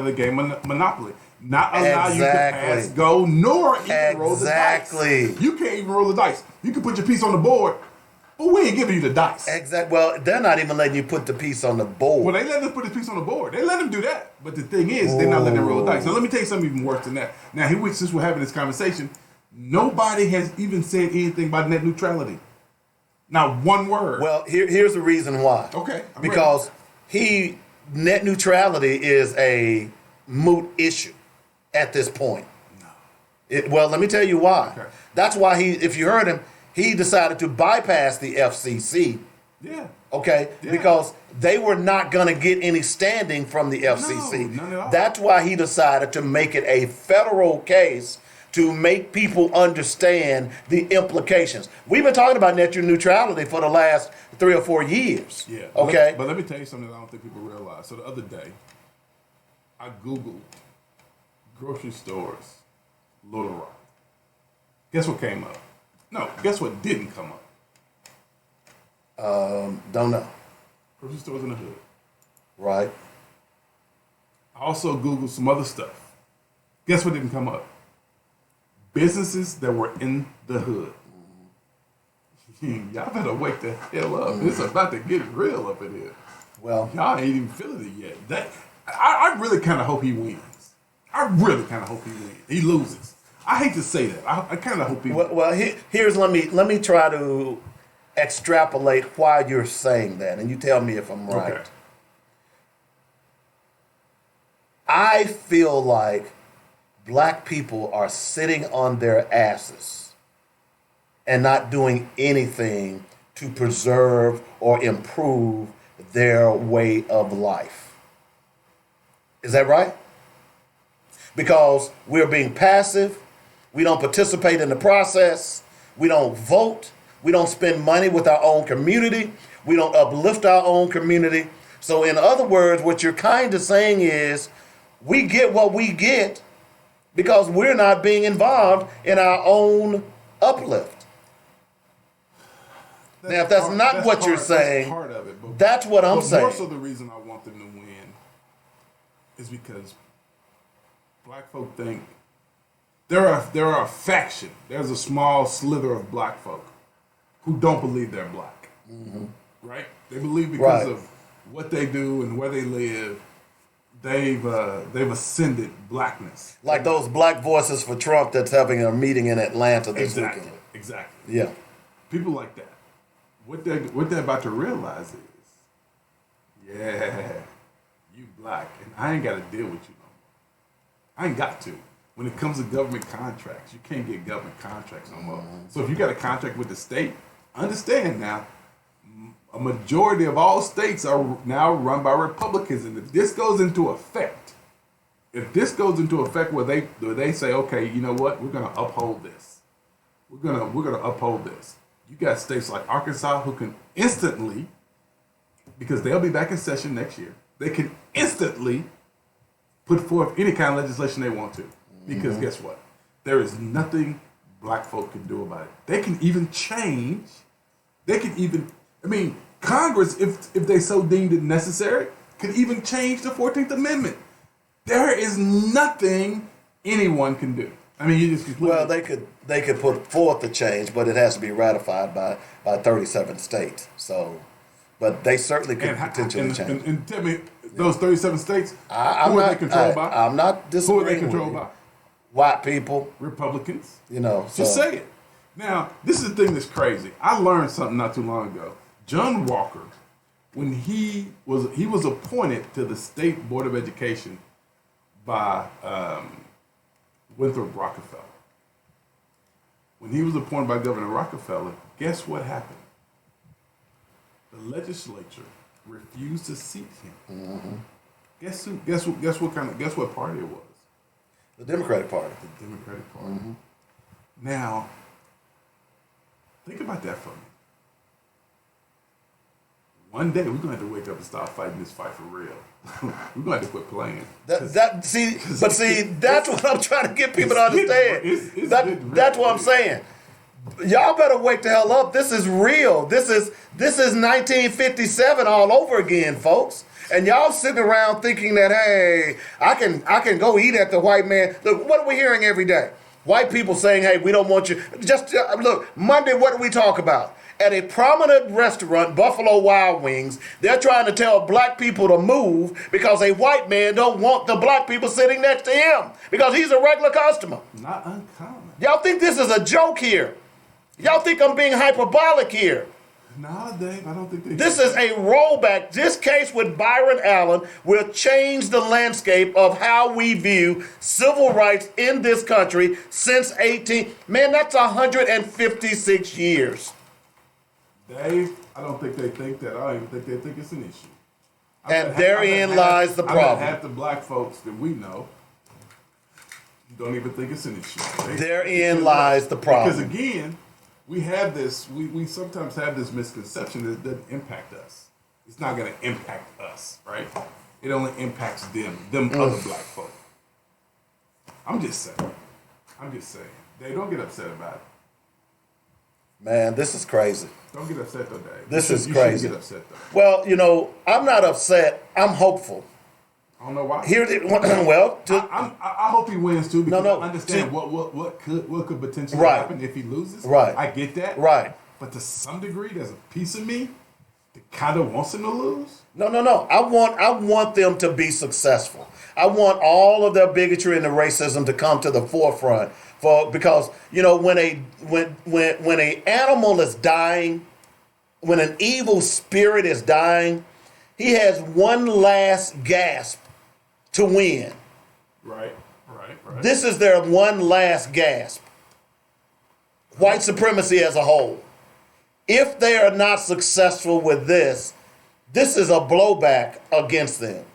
the game Monopoly. Not allow you to pass go, nor even roll the dice. You can't even roll the dice. You can put your piece on the board, but we ain't giving you the dice. Exactly. Well, they're not even letting you put the piece on the board. Well, they let us put the piece on the board. They let them do that. But the thing is, they're not letting them roll the dice. Now, let me tell you something even worse than that. Now, since we're having this conversation, nobody has even said anything about net neutrality. Not one word. Well, here's the reason why. Okay. Because net neutrality is a moot issue at this point. No. Well, let me tell you why. Okay. That's why if you heard him, he decided to bypass the FCC. Yeah. Okay? Yeah. Because they were not going to get any standing from the FCC. No, none at all. That's why he decided to make it a federal case to make people understand the implications. We've been talking about net neutrality for the last 3 or 4 years. Yeah. Okay? But let me tell you something that I don't think people realize. So the other day, I Googled grocery stores, Little Rock. Guess what came up? No, guess what didn't come up? Don't know. Grocery stores in the hood. Right. I also Googled some other stuff. Guess what didn't come up? Businesses that were in the hood. Y'all better wake the hell up. It's about to get real up in here. Well, y'all ain't even feeling it yet. I really kind of hope he wins. I really kind of hope he wins. He loses. I hate to say that. I kind of hope he wins. Well, here's let me try to extrapolate why you're saying that, and you tell me if I'm right. Okay. I feel like black people are sitting on their asses and not doing anything to preserve or improve their way of life. Is that right? Because we're being passive, we don't participate in the process, we don't vote, we don't spend money with our own community, we don't uplift our own community. So in other words, what you're kind of saying is, we get what we get because we're not being involved in our own uplift. Now, if that's not what you're saying, part of it, but that's what I'm saying. More so the reason I want them to win is because black folk think there are a faction. There's a small slither of black folk who don't believe they're black. Mm-hmm. Right? They believe because of what they do and where they live, they've ascended blackness. Like those black voices for Trump that's having a meeting in Atlanta this weekend. Exactly. Yeah. People like that. What they're about to realize is, yeah, you black, and I ain't got to deal with you no more. I ain't got to. When it comes to government contracts, you can't get government contracts no more. Mm-hmm. So if you got a contract with the state, understand now, a majority of all states are now run by Republicans, and if this goes into effect, where they say, okay, you know what, we're gonna uphold this. We're gonna uphold this. You got states like Arkansas who can instantly, because they'll be back in session next year, they can instantly put forth any kind of legislation they want to. Because guess what? There is nothing black folk can do about it. They can even change. Congress, if they so deemed it necessary, could even change the 14th Amendment. There is nothing anyone can do. I mean, you just completely... Well, they could put forth the change, but it has to be ratified by 37 states. So, but they certainly could potentially change. And tell me, those 37 states, who are they controlled by? I'm not disagreeing. Who are they controlled by? White people. Republicans. Just say it. Now, this is the thing that's crazy. I learned something not too long ago. John Walker, when he was appointed to the State Board of Education by Winthrop Rockefeller. When he was appointed by Governor Rockefeller, guess what happened? The legislature refused to seat him. Mm-hmm. Guess what party it was? The Democratic Party. The Democratic Party. Mm-hmm. Now, think about that for me. one day we're gonna have to wake up and start fighting this fight for real. We're gonna have to quit playing. See, that's what I'm trying to get people to understand. That's what I'm saying. Y'all better wake the hell up. This is real. This is 1957 all over again, folks. And y'all sitting around thinking that, hey, I can go eat at the white man. Look, what are we hearing every day? White people saying, hey, we don't want you. Just look, Monday, what do we talk about? At a prominent restaurant, Buffalo Wild Wings, they're trying to tell black people to move because a white man don't want the black people sitting next to him because he's a regular customer. Not uncommon. Y'all think this is a joke here? Y'all think I'm being hyperbolic here? No, Dave, I don't think they. This is a rollback. This case with Byron Allen will change the landscape of how we view civil rights in this country since 18. Man, that's 156 years. Dave, I don't think they think that. I don't even think they think it's an issue. And therein lies the problem. Half the black folks that we know don't even think it's an issue. Therein lies the problem. Because again, we have this. We sometimes have this misconception that it doesn't impact us. It's not going to impact us, right? It only impacts them other black folk. I'm just saying. They don't get upset about it. Man, this is crazy. Don't get upset though, Dave. This is you crazy. Get upset though. Well, I'm not upset. I'm hopeful. I don't know why. I hope he wins too because No. I understand what could potentially Right. happen if he loses. Right. I get that. Right. But to some degree, there's a piece of me that kind of wants him to lose. No. I want them to be successful. I want all of their bigotry and the racism to come to the forefront because when a animal is dying, when an evil spirit is dying, he has one last gasp to win. Right. This is their one last gasp. White supremacy as a whole. If they are not successful with this is a blowback against them.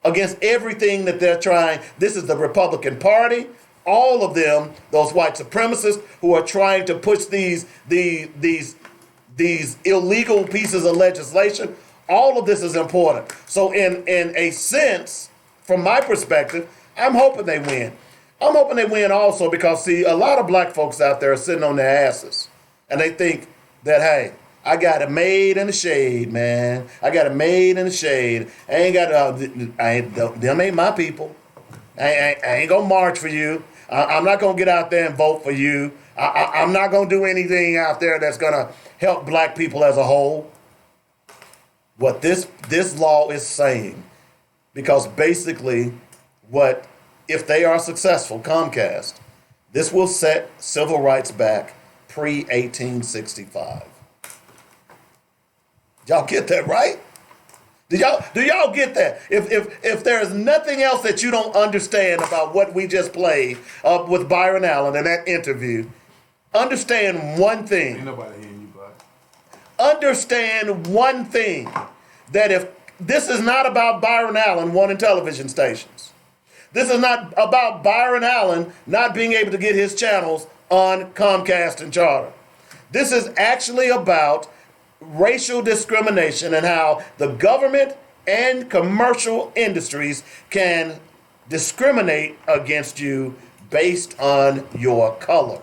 Against everything that they're trying. This is the Republican Party. All of them, those white supremacists who are trying to push these illegal pieces of legislation. All of this is important. So in a sense, from my perspective, I'm hoping they win. I'm hoping they win also because, see, a lot of black folks out there are sitting on their asses. And they think that, hey, I got it made in the shade, man. I got it made in the shade. Them ain't my people. I ain't going to march for you. I'm not going to get out there and vote for you. I'm not going to do anything out there that's going to help black people as a whole. What this law is saying, because basically if they are successful, Comcast, this will set civil rights back pre-1865. Y'all get that, right? Do y'all get that? If there's nothing else that you don't understand about what we just played with Byron Allen in that interview, understand one thing. Ain't nobody hearing you, bud. Understand one thing, that if this is not about Byron Allen wanting television stations. This is not about Byron Allen not being able to get his channels on Comcast and Charter. This is actually about racial discrimination and how the government and commercial industries can discriminate against you based on your color.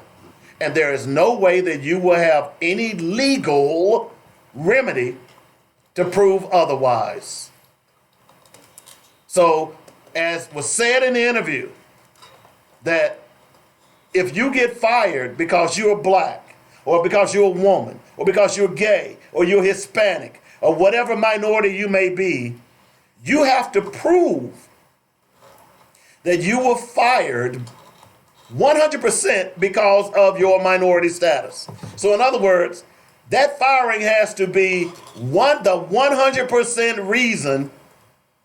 And there is no way that you will have any legal remedy to prove otherwise. So, as was said in the interview, that if you get fired because you're black, or because you're a woman, or because you're gay, or you're Hispanic, or whatever minority you may be, you have to prove that you were fired 100% because of your minority status. So in other words, that firing has to be the 100% reason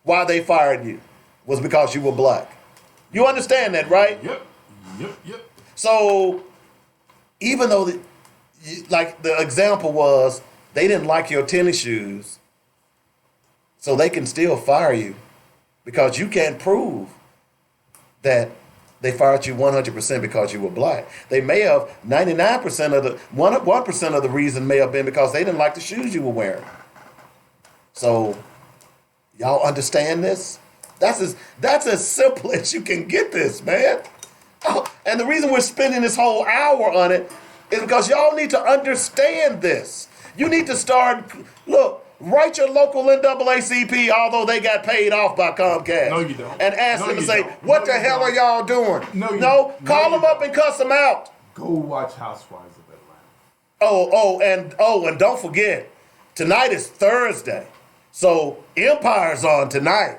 why they fired you was because you were black. You understand that, right? Yep. So even though, like the example was, they didn't like your tennis shoes, so they can still fire you because you can't prove that they fired you 100% because you were black. They may have 99% of the 1% of the reason may have been because they didn't like the shoes you were wearing. So, y'all understand this? That's as simple as you can get this, man. Oh, and the reason we're spending this whole hour on it is because y'all need to understand this. You need to start, look, write your local NAACP, although they got paid off by Comcast. No, you don't. And ask No, them to you say, don't. what No, the you hell are don't. y'all doing? No, Call you them up don't. and cuss them out. Go watch Housewives of Atlanta. And don't forget, tonight is Thursday. So Empire's on tonight.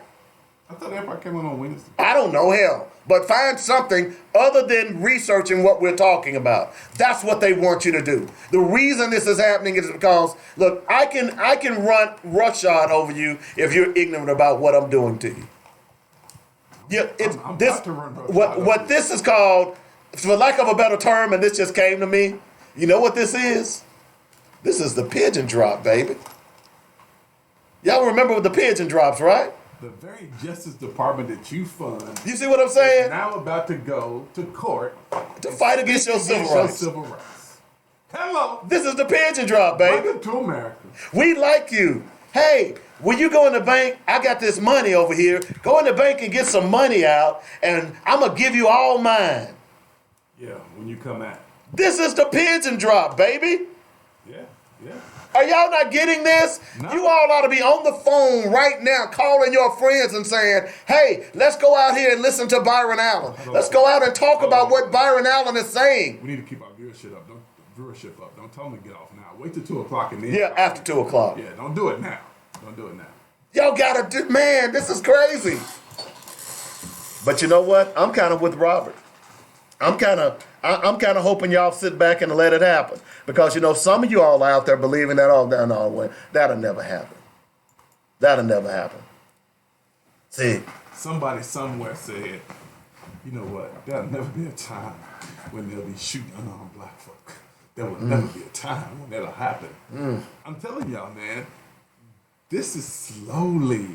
I thought Empire came on Wednesday. I don't know, hell. But find something other than researching what we're talking about. That's what they want you to do. The reason this is happening is because, look, I can run roughshod over you if you're ignorant about what I'm doing to you. Yeah, it's I'm this. about to run roughshod over What you. this is called, for lack of a better term, and this just came to me. You know what this is? This is the pigeon drop, baby. Y'all remember the pigeon drops, right? The very Justice Department that you fund You see what I'm is saying? now about to go to court To fight against your civil rights. civil rights. Hello. This is the pigeon drop, baby. Welcome to America. We like you. Hey, when you go in the bank, I got this money over here. Go in the bank and get some money out, and I'm going to give you all mine. Yeah, when you come out. This is the pigeon drop, baby. Yeah. Are y'all not getting this? No. You all ought to be on the phone right now calling your friends and saying, hey, let's go out here and listen to Byron Allen. Let's go out and talk about what Byron Allen is saying. We need to keep our viewership up. Don't tell them to get off now. Wait till 2 o'clock and then. Yeah, after 2 o'clock. Yeah, don't do it now. Don't do it now. Y'all gotta do, man, this is crazy. But you know what? I'm kind of with Robert. I'm kind of hoping y'all sit back and let it happen. Because, you know, some of you all out there believing that, that'll never happen. That'll never happen. See, Somebody somewhere said, you know what? There'll never be a time when they'll be shooting unarmed black folk. There will never be a time when that'll happen. I'm telling y'all, man, this is slowly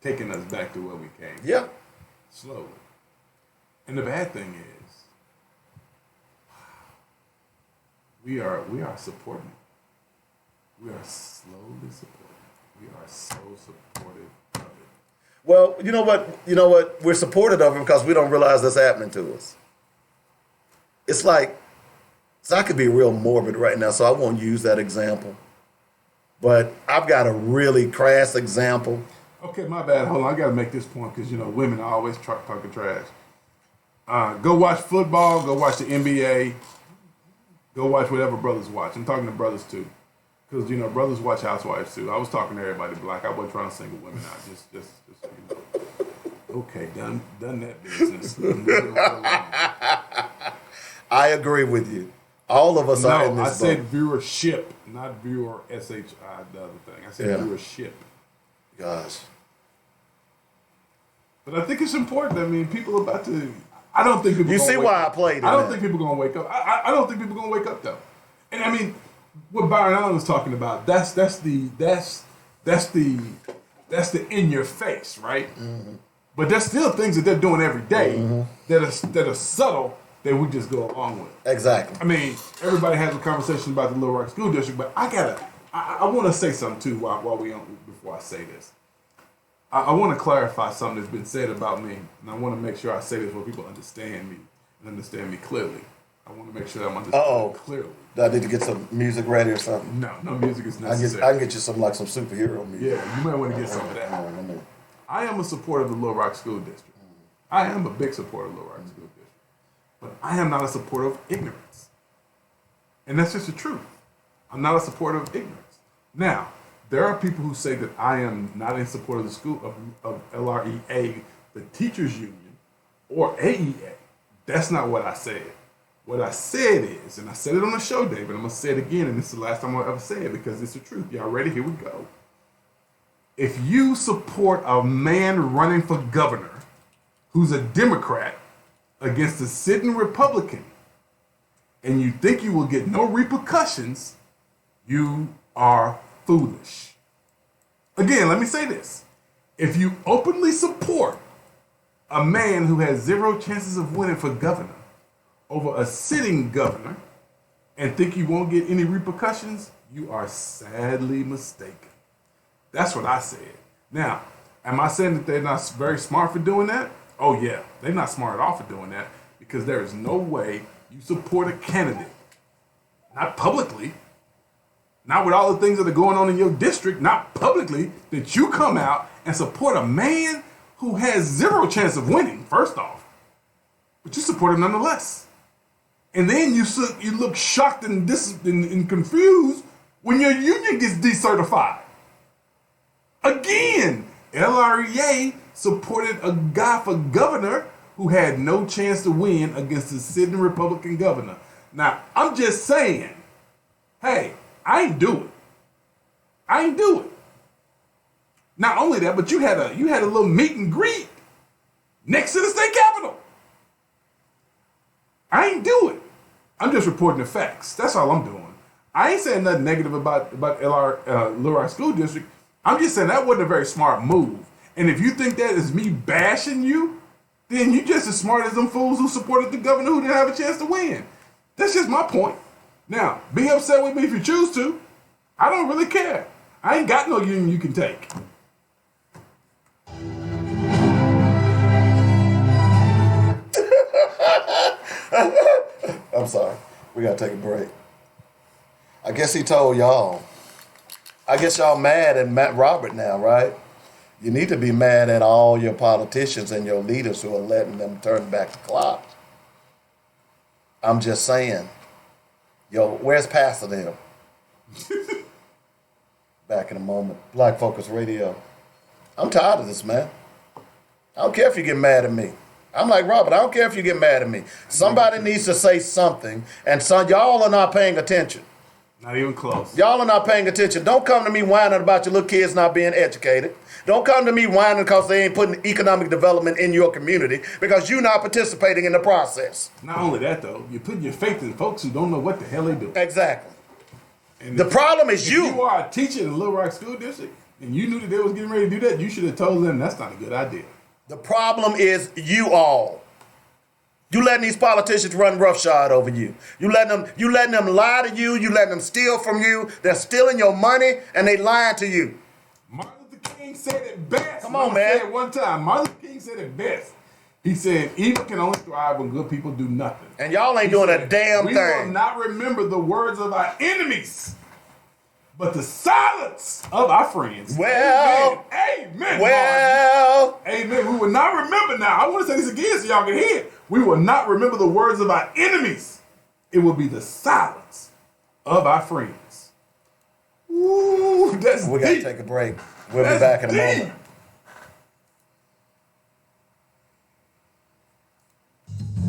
taking us back to where we came. yeah. Slowly. And the bad thing is, we are supporting. We are slowly supporting. We are so supportive of it. Well, you know what? We're supportive of it because we don't realize that's happening to us. It's like, so I could be real morbid right now, so I won't use that example. But I've got a really crass example. Okay, my bad. Hold on, I got to make this point because, you know, women are always talking trash. Go watch football. Go watch the NBA. Go watch whatever brothers watch. I'm talking to brothers too, because you know brothers watch Housewives too. I was talking to everybody black. I wasn't trying to single women out. Just so you know. Okay, done that business. Moving right along. I agree with you. All of us are in No, I this said boat. viewership, not viewer SHI. The other thing. I said Yeah. viewership. Gosh. But I think it's important. I mean, people are about to. I don't think people. You gonna see wake why up. I played in I don't that. think people gonna wake up. I don't think people gonna wake up though. And I mean, what Byron Allen was talking about. That's the in your face, right? Mm-hmm. But there's still things that they're doing every day that are subtle that we just go along with. Exactly. I mean, everybody has a conversation about the Little Rock School District, but I want to say something too while we on before I say this. I want to clarify something that's been said about me, and I want to make sure I say this where people understand me and understand me clearly. I want to make sure I'm understanding clearly. Do I need to get some music ready or something? No music is I necessary. can get you some superhero music. Yeah, you might want to get some of that. I am a supporter of the Little Rock School District. I am a big supporter of the Little Rock School District. But I am not a supporter of ignorance. And that's just the truth. I'm not a supporter of ignorance. Now, there are people who say that I am not in support of the school of LREA, the teachers union, or AEA. That's not what I said. What I said is, and I said it on the show, David, I'm going to say it again, and this is the last time I'll ever say it because it's the truth. Y'all ready? Here we go. If you support a man running for governor who's a Democrat against a sitting Republican, and you think you will get no repercussions, you are foolish. Again, let me say this. If you openly support a man who has zero chances of winning for governor over a sitting governor, and think you won't get any repercussions, you are sadly mistaken. That's what I said. Now, am I saying that they're not very smart for doing that? Oh yeah, they're not smart at all for doing that, because there is no way you support a candidate, not publicly, not with all the things that are going on in your district, not publicly, that you come out and support a man who has zero chance of winning, first off, but you support him nonetheless. And then you look shocked and confused when your union gets decertified. Again, LREA supported a guy for governor who had no chance to win against the sitting Republican governor. Now, I'm just saying, hey, I ain't do it. Not only that, but you had a little meet and greet next to the state capitol. I ain't do it. I'm just reporting the facts. That's all I'm doing. I ain't saying nothing negative about Little Rock School District. I'm just saying that wasn't a very smart move. And if you think that is me bashing you, then you just as smart as them fools who supported the governor who didn't have a chance to win. That's just my point. Now, be upset with me if you choose to. I don't really care. I ain't got no union you can take. I'm sorry. We gotta take a break. I guess he told y'all. I guess y'all mad at Matt Robert now, right? You need to be mad at all your politicians and your leaders who are letting them turn back the clock. I'm just saying. Yo, where's Pastor them? Back in a moment. Black Focus Radio. I'm tired of this, man. I don't care if you get mad at me. I'm like Robert, I don't care if you get mad at me. Somebody needs to say something, and y'all are not paying attention. Not even close. Y'all are not paying attention. Don't come to me whining about your little kids not being educated. Don't come to me whining because they ain't putting economic development in your community because you're not participating in the process. Not only that, though, you're putting your faith in folks who don't know what the hell they do. Exactly. And the problem is if you are a teacher in the Little Rock School District and you knew that they was getting ready to do that, you should have told them that's not a good idea. The problem is you all. You letting these politicians run roughshod over you. You letting them lie to you. You letting them steal from you. They're stealing your money and they lying to you. Martin Luther King said it best. Come on, man. Said it one time. Martin Luther King said it best. He said, evil can only thrive when good people do nothing. And y'all ain't doing a damn we thing. We will not remember the words of our enemies, but the silence of our friends. Well, amen. Well, Martin. Amen. We will not remember now. I want to say this again so y'all can hear it. We will not remember the words of our enemies. It will be the silence of our friends. Ooh, that's we deep. got to take a break. We'll be back in a moment.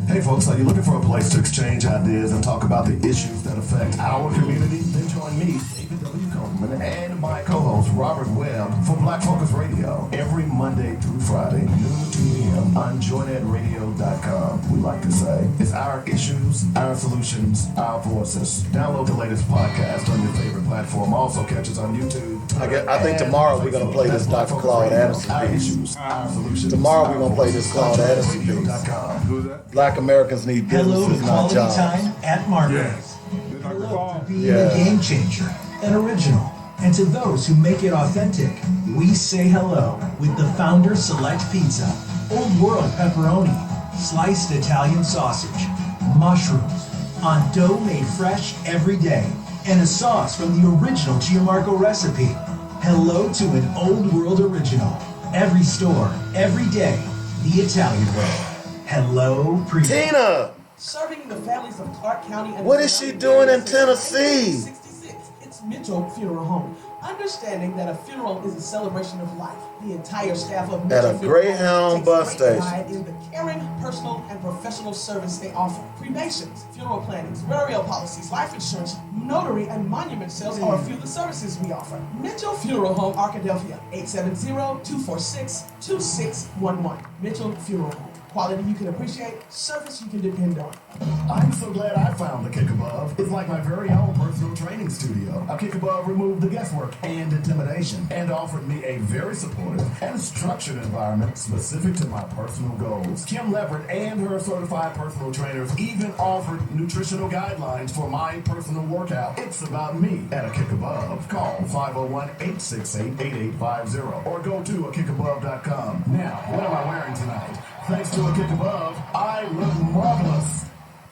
Hey folks, are you looking for a place to exchange ideas and talk about the issues that affect our community? Then join me, David W. Coleman, and my co-host Robert Webb for Black Focus Radio every Monday through Friday, noon to 2 p.m. on joynetradio.com. We like to say, it's our issues, our solutions, our voices. Download the latest podcast on your favorite platform. Also catch us on YouTube. I think tomorrow we're going to play this Dr. Claude Anderson Our piece. issues, our solutions. Tomorrow we're going to play this Claude Anderson piece. Who's that? Black Americans need Hello businesses, to not quality jobs. time at Margaret. Yes. Hello to being a game changer, an original, and to those who make it authentic, we say hello with the Founder Select Pizza, Old World pepperoni, sliced Italian sausage, mushrooms, on dough made fresh every day, and a sauce from the original Gianmarco recipe. Hello to an Old World original. Every store, every day, the Italian way. Hello, Tina! Serving the families of Clark County and What is she doing in Tennessee? 66. It's Mitchell Funeral Home. Understanding that a funeral is a celebration of life, the entire staff of Mitchell At a Funeral Greyhound takes bus great station. pride in the caring, personal, and professional service they offer. Cremations, funeral plannings, burial policies, life insurance, notary, and monument sales are a few of the services we offer. Mitchell Funeral Home, Arkadelphia, 870-246-2611. Mitchell Funeral Home. Quality you can appreciate, service you can depend on. I'm so glad I found the Kick Above. It's like my very own personal training studio. A Kick Above removed the guesswork and intimidation and offered me a very supportive and structured environment specific to my personal goals. Kim Leverett and her certified personal trainers even offered nutritional guidelines for my personal workout. It's about me at a Kick Above. Call 501-868-8850 or go to akickabove.com. Now, what am I wearing tonight? Thanks to a Kick Above, I look marvelous.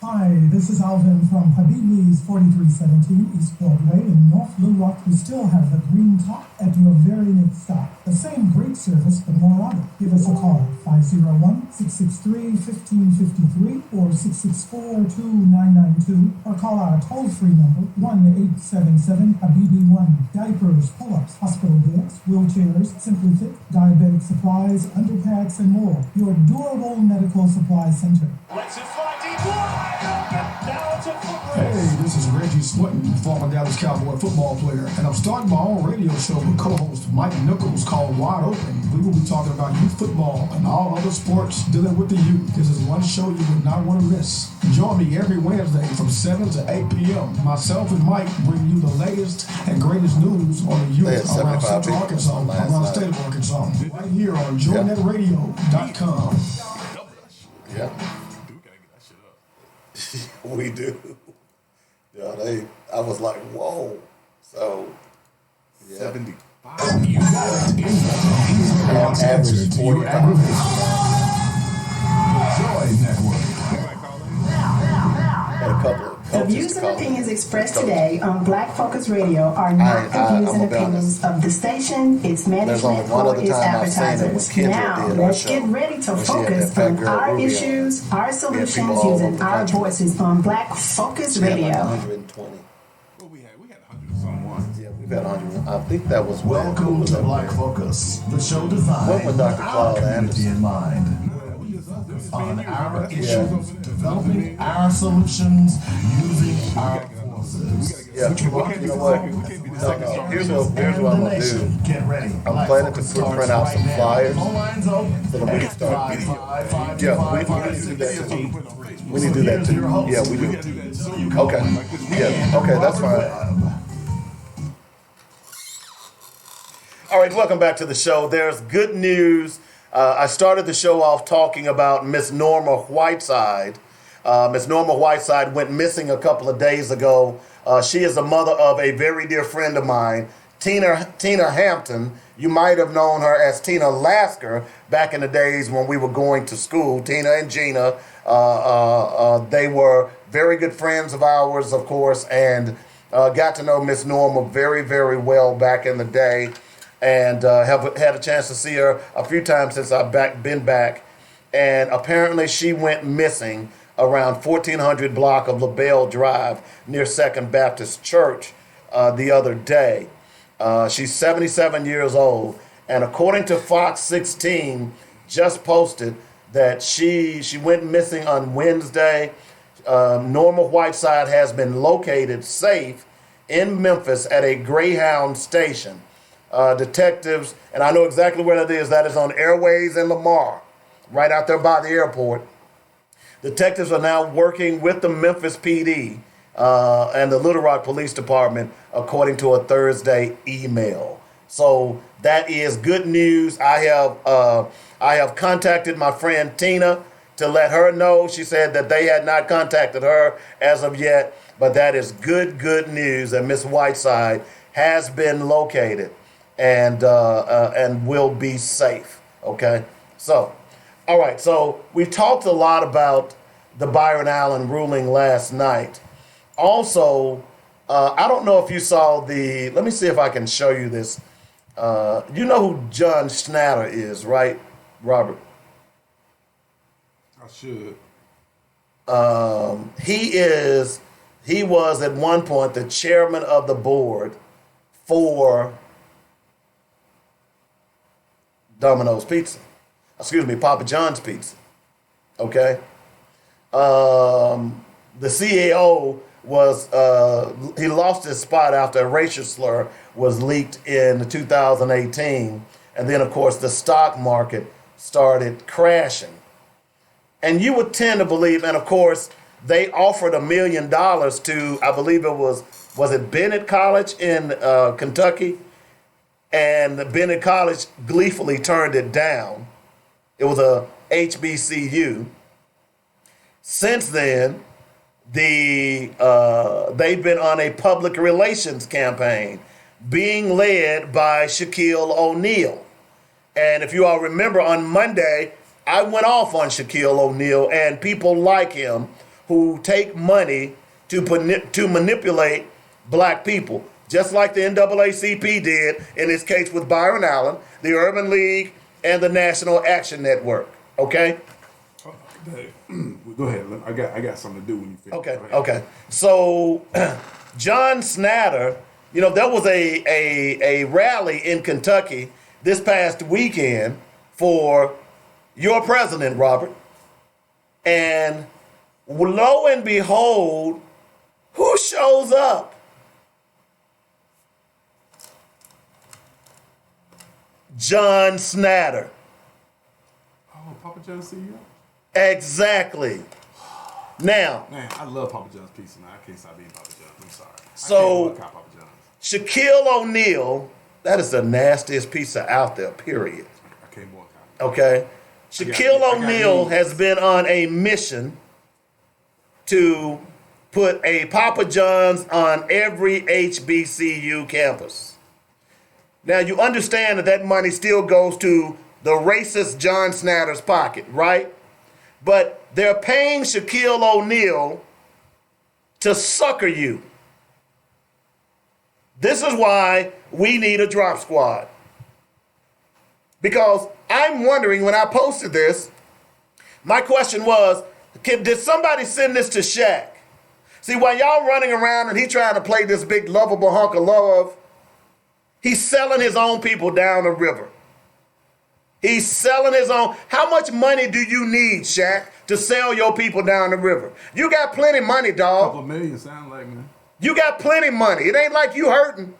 Hi, this is Alvin from Habibi's 4317 East Broadway in North Little Rock. We still have the green top at your very next stop. The same great service, but more on it. Give us a call, 501-663-1553 or 664-2992, or call our toll-free number, 1-877-HABIBI-1. Diapers, pull-ups, hospital beds, wheelchairs, Simply Fit, diabetic supplies, underpants, and more. Your durable medical supply center. Let's it fly deep. Hey, this is Reggie Swinton, former Dallas Cowboy football player, and I'm starting my own radio show with co-host Mike Nichols called Wide Open. We will be talking about youth football and all other sports dealing with the youth. This is one show you would not want to miss. Join me every Wednesday from 7 to 8 p.m. Myself and Mike bring you the latest and greatest news on the youth around Central Arkansas, around the state of Arkansas, right here on JoyNetRadio.com. Yeah. We do. Yeah, I was like, whoa. So, yeah. 75. You got it. On average, 45. Joy Network. And a couple of The views and opinions expressed today on Black Focus Radio are not the views and opinions of the station, its management, or its advertisers. Now, let's get ready to focus on our issues, our solutions, using our voices on Black Focus Radio. 120. Well, we had 100 and someone. Yeah, we've had 100. I think that was Welcome to Black Focus, the show designed What was Dr. with Claude our community Anderson? in mind. On our issues, developing our solutions, using our forces. Yeah, you know what? Here's what I'm going to do. Get ready. I'm planning to print out some flyers Phone lines open. so that we can start video. Yeah, we need to do that too. We need to do that too. Yeah, we do. Okay. Yeah, okay, that's fine. All right, welcome back to the show. There's good news. I started the show off talking about Miss Norma Whiteside. Miss Norma Whiteside went missing a couple of days ago. She is the mother of a very dear friend of mine, Tina Hampton. You might have known her as Tina Lasker back in the days when we were going to school. Tina and Gina, they were very good friends of ours, of course, and got to know Miss Norma very, very well back in the day. And have had a chance to see her a few times since I've been back. And apparently she went missing around 1400 block of LaBelle Drive near Second Baptist Church the other day. She's 77 years old. And according to Fox 16, just posted that she went missing on Wednesday. Norma Whiteside has been located safe in Memphis at a Greyhound station. Detectives, and I know exactly where that is. That is on Airways in Lamar, right out there by the airport. Detectives are now working with the Memphis PD and the Little Rock Police Department, according to a Thursday email. So that is good news. I have contacted my friend Tina to let her know. She said that they had not contacted her as of yet, but that is good news that Miss Whiteside has been located and will be safe. Okay, so all right. So we talked a lot about the Byron Allen ruling last night. Also, I don't know if you saw the. Let me see if I can show you this. You know who John Schnatter is, right, Robert? I should. He was at one point the chairman of the board for Domino's Pizza. Excuse me, Papa John's Pizza. Okay. The CEO was he lost his spot after a racial slur was leaked in 2018, and then of course the stock market started crashing. And you would tend to believe, and of course, they offered $1 million to, I believe it was it Bennett College in Kentucky? And Bennett College gleefully turned it down. It was a HBCU. Since then, they've been on a public relations campaign being led by Shaquille O'Neal. And if you all remember, on Monday, I went off on Shaquille O'Neal and people like him who take money to manipulate black people, just like the NAACP did in this case with Byron Allen, the Urban League, and the National Action Network. Okay? Go ahead. I got something to do when you finish. Okay. So, John Snyder, there was a rally in Kentucky this past weekend for your president, Robert. And lo and behold, who shows up? John Snyder. Oh, Papa John's CEO? Exactly. Now, man, I love Papa John's pizza. Now I can't stop eating Papa John's. I'm sorry. So, I can't Papa John's. Shaquille O'Neal, that is the nastiest pizza out there, period. I can't boycott. Okay? Shaquille O'Neal has been on a mission to put a Papa John's on every HBCU campus. Now, you understand that money still goes to the racist John Snyder's pocket, right? But they're paying Shaquille O'Neal to sucker you. This is why we need a drop squad. Because I'm wondering, when I posted this, my question was, did somebody send this to Shaq? See, while y'all running around and he trying to play this big lovable hunk of love, he's selling his own people down the river. He's selling his own. How much money do you need, Shaq, to sell your people down the river? You got plenty of money, dog. Couple million sound like, man. You got plenty of money. It ain't like you hurting.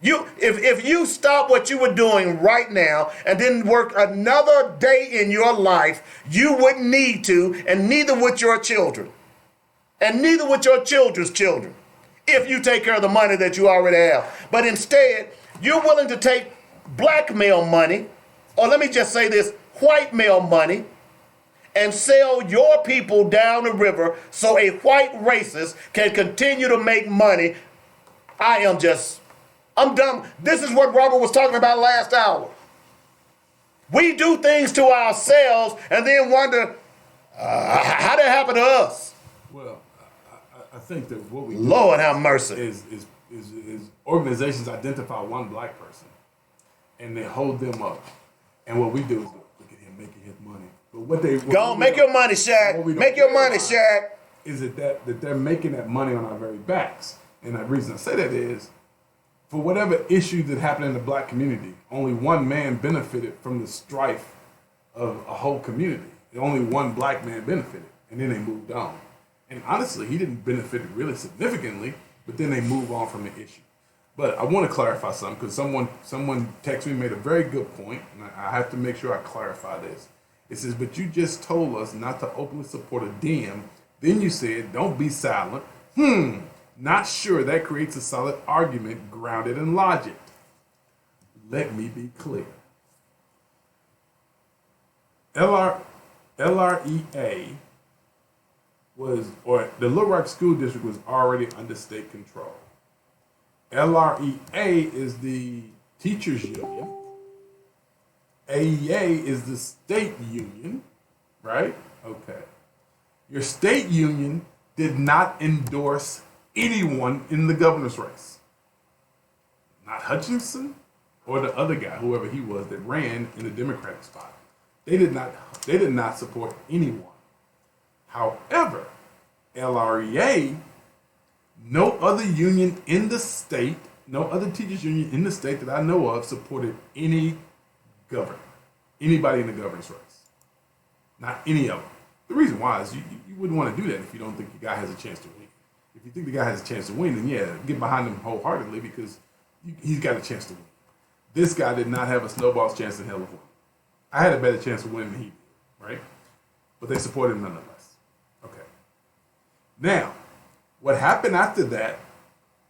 If you stop what you were doing right now and didn't work another day in your life, you wouldn't need to, and neither would your children. And neither would your children's children, if you take care of the money that you already have. But instead, you're willing to take blackmail money, or let me just say this, white male money, and sell your people down the river so a white racist can continue to make money. I'm done. This is what Robert was talking about last hour. We do things to ourselves and then wonder, how did it happen to us? Well, I think that what we do Lord have mercy is organizations identify one black person and they hold them up. And what we do is look at him making his money. But what they go on, make your money, Shaq. Make your money, Shaq. Is it that they're making that money on our very backs? And the reason I say that is, for whatever issue that happened in the black community, only one man benefited from the strife of a whole community. Only one black man benefited, and then they moved on. And honestly, he didn't benefit really significantly, but then they move on from the issue. But I want to clarify something, because someone texted me, made a very good point, and I have to make sure I clarify this. It says, but you just told us not to openly support a DM. Then you said, don't be silent. Not sure that creates a solid argument grounded in logic. Let me be clear. LREA the Little Rock School District was already under state control. LREA is the teachers union. AEA is the state union, right? Okay. Your state union did not endorse anyone in the governor's race. Not Hutchinson or the other guy, whoever he was that ran in the Democratic spot. They did not support anyone. However, LREA, no other union in the state, no other teachers union in the state that I know of supported any governor, anybody in the governor's race. Not any of them. The reason why is you wouldn't want to do that if you don't think the guy has a chance to win. If you think the guy has a chance to win, then yeah, get behind him wholeheartedly because he's got a chance to win. This guy did not have a snowball's chance in hell of winning. I had a better chance of winning than he did, right? but they support him nonetheless. Okay. Now, what happened after that,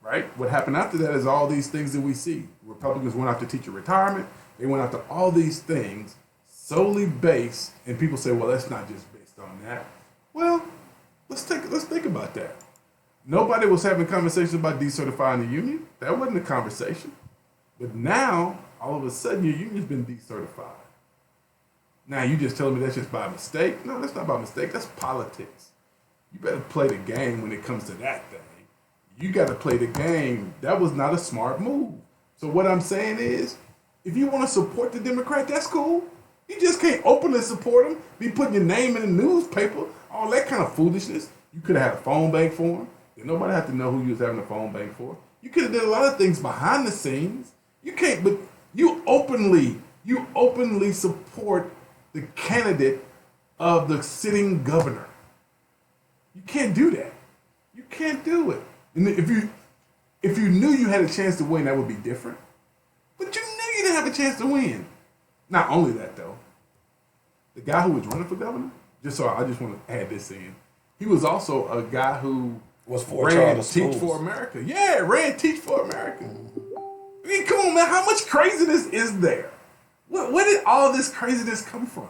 right? What happened after that is all these things that we see. Republicans went after teacher retirement. They went after all these things solely based, and people say, well, that's not just based on that. Well, let's think about that. Nobody was having conversations about decertifying the union. That wasn't a conversation. But now, all of a sudden, your union's been decertified. Now, you just telling me that's just by mistake? No, that's not by mistake. That's politics. You better play the game when it comes to that thing. You got to play the game. That was not a smart move. So what I'm saying is, if you want to support the Democrat, that's cool. You just can't openly support them, be putting your name in the newspaper, all that kind of foolishness. You could have had a phone bank for them. Nobody had to know who you was having a phone bank for. You could have done a lot of things behind the scenes. You can't, but you openly support the candidate of the sitting governor. You can't do that. You can't do it. And if you knew you had a chance to win, that would be different. But you knew you didn't have a chance to win. Not only that, though, the guy who was running for governor, I just want to add this in. He was also a guy who was for ran Teach schools. For America. Yeah, ran Teach for America. I mean, come on, man. How much craziness is there? Where did all this craziness come from?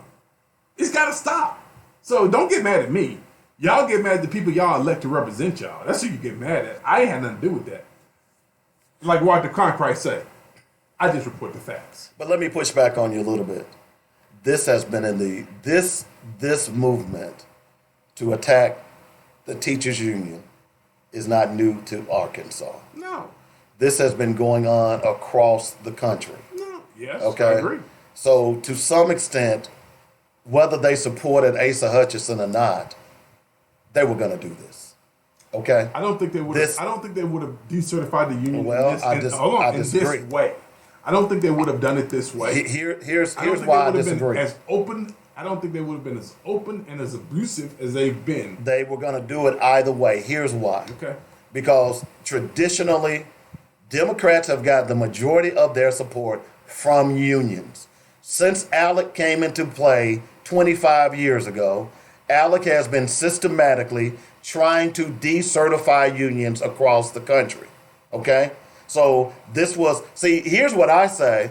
It's got to stop. So don't get mad at me. Y'all get mad at the people y'all elect to represent y'all. That's who you get mad at. I ain't had nothing to do with that. Like Walter Cronkite said, I just report the facts. But let me push back on you a little bit. This has been in this movement to attack the teachers union is not new to Arkansas. No. This has been going on across the country. No. Yes, okay? I agree. So to some extent, whether they supported Asa Hutchinson or not, they were going to do this. Okay? I don't think they would have decertified the union I disagree. This way. I don't think they would have done it this way. Here's why I disagree. I don't think they would have been as open and as abusive as they've been. They were going to do it either way. Here's why. Okay. Because traditionally, Democrats have got the majority of their support from unions. Since ALEC came into play 25 years ago, ALEC has been systematically trying to decertify unions across the country. Okay? So here's what I say.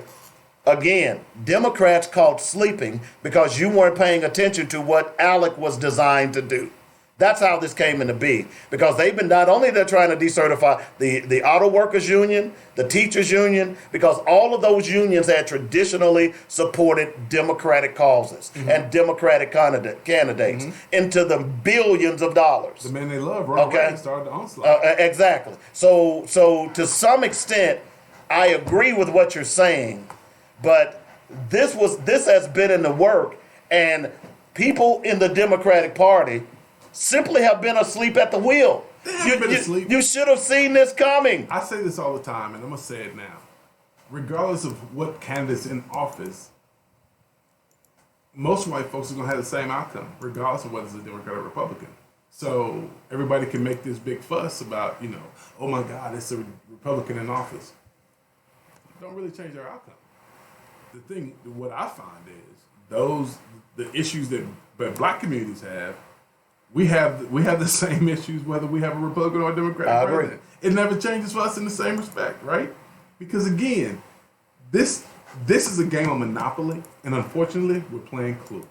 Again, Democrats caught sleeping because you weren't paying attention to what ALEC was designed to do. That's how this came into being. Because they've been not only they're trying to decertify the auto workers union, the teachers union, because all of those unions had traditionally supported Democratic causes and Democratic candidates into the billions of dollars. The man they love, Ronald Reagan, started the onslaught. Exactly. So to some extent, I agree with what you're saying, but this has been in the work, and people in the Democratic Party simply have been asleep at the wheel. You should have seen this coming. I say this all the time, and I'm going to say it now. Regardless of what candidate's in office, most white folks are going to have the same outcome, regardless of whether it's a Democrat or Republican. So everybody can make this big fuss about, oh my God, it's a Republican in office. Don't really change their outcome. What I find is the issues that black communities have, we have the same issues whether we have a Republican or a Democratic president. It never changes for us in the same respect, right? Because again, this is a game of Monopoly, and unfortunately, we're playing Clue.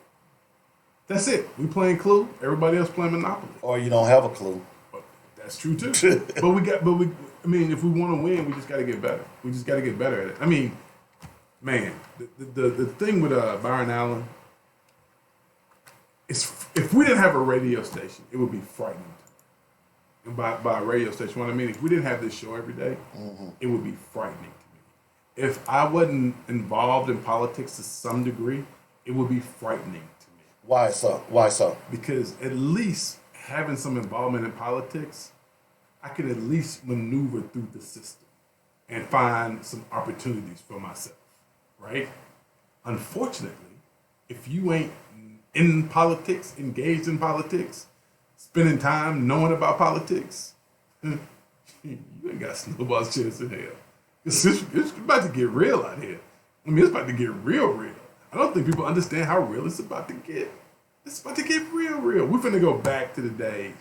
That's it. We're playing Clue. Everybody else playing Monopoly. Or you don't have a clue. That's true too. if we want to win, we just got to get better. We just got to get better at it. I mean, man, the thing with Byron Allen. If we didn't have a radio station, it would be frightening. And by a radio station, what I mean, if we didn't have this show every day, it would be frightening to me. If I wasn't involved in politics to some degree, it would be frightening to me. Why so? Because at least having some involvement in politics, I could at least maneuver through the system and find some opportunities for myself, right? Unfortunately, if you ain't in politics, engaged in politics, spending time knowing about politics, you ain't got snowball's chance in hell. It's about to get real out here. I mean, it's about to get real. I don't think people understand how real it's about to get. It's about to get real. We're finna go back to the days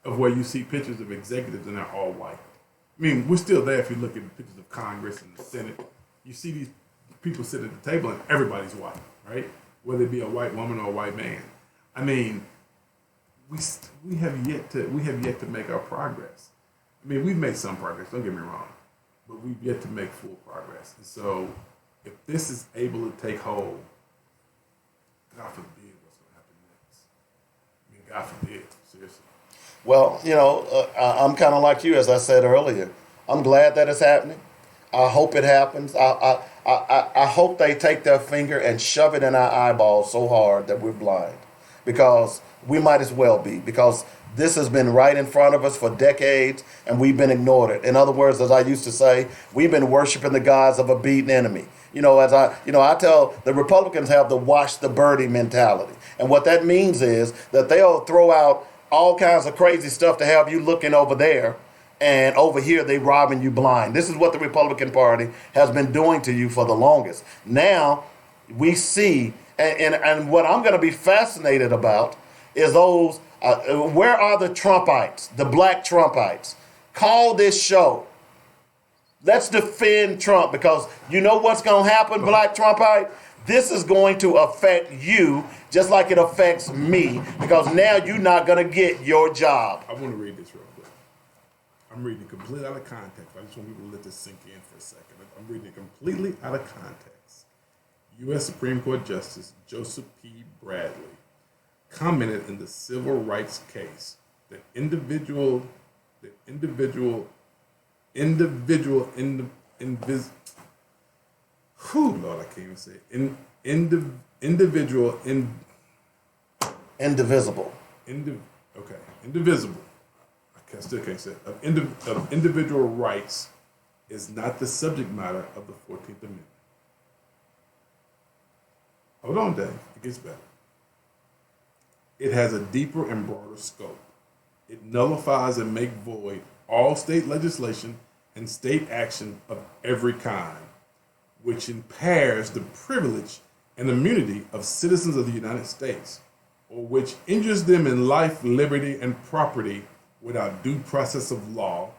of where you see pictures of executives and they're all white. I mean, we're still there if you look at pictures of Congress and the Senate. You see these people sit at the table and everybody's white, right? Whether it be a white woman or a white man. I mean, we have yet to make our progress. I mean, we've made some progress, don't get me wrong, but we've yet to make full progress. And so if this is able to take hold, God forbid what's going to happen next. I mean, God forbid, seriously. Well, I'm kind of like you, as I said earlier. I'm glad that it's happening. I hope it happens. I hope they take their finger and shove it in our eyeballs so hard that we're blind, because we might as well be, because this has been right in front of us for decades and we've been ignored it. In other words, as I used to say, we've been worshiping the gods of a beaten enemy. I tell the Republicans have the watch the birdie mentality. And what that means is that they'll throw out all kinds of crazy stuff to have you looking over there, and over here they robbing you blind. This is what the Republican Party has been doing to you for the longest. Now we see, and what I'm going to be fascinated about is those, where are the Trumpites, the black Trumpites? Call this show. Let's defend Trump, because you know what's going to happen, black Trumpite? This is going to affect you just like it affects me, because now you're not going to get your job. I want to read this real quick. I'm reading it completely out of context. I just want people to let this sink in for a second. I'm reading it completely out of context. U.S. Supreme Court Justice Joseph P. Bradley commented in the civil rights case that individual indivisible I still can't say it. Of individual rights is not the subject matter of the 14th Amendment. Hold on, Dave. It gets better. It has a deeper and broader scope. It nullifies and makes void all state legislation and state action of every kind, which impairs the privilege and immunity of citizens of the United States, or which injures them in life, liberty, and property without due process of law,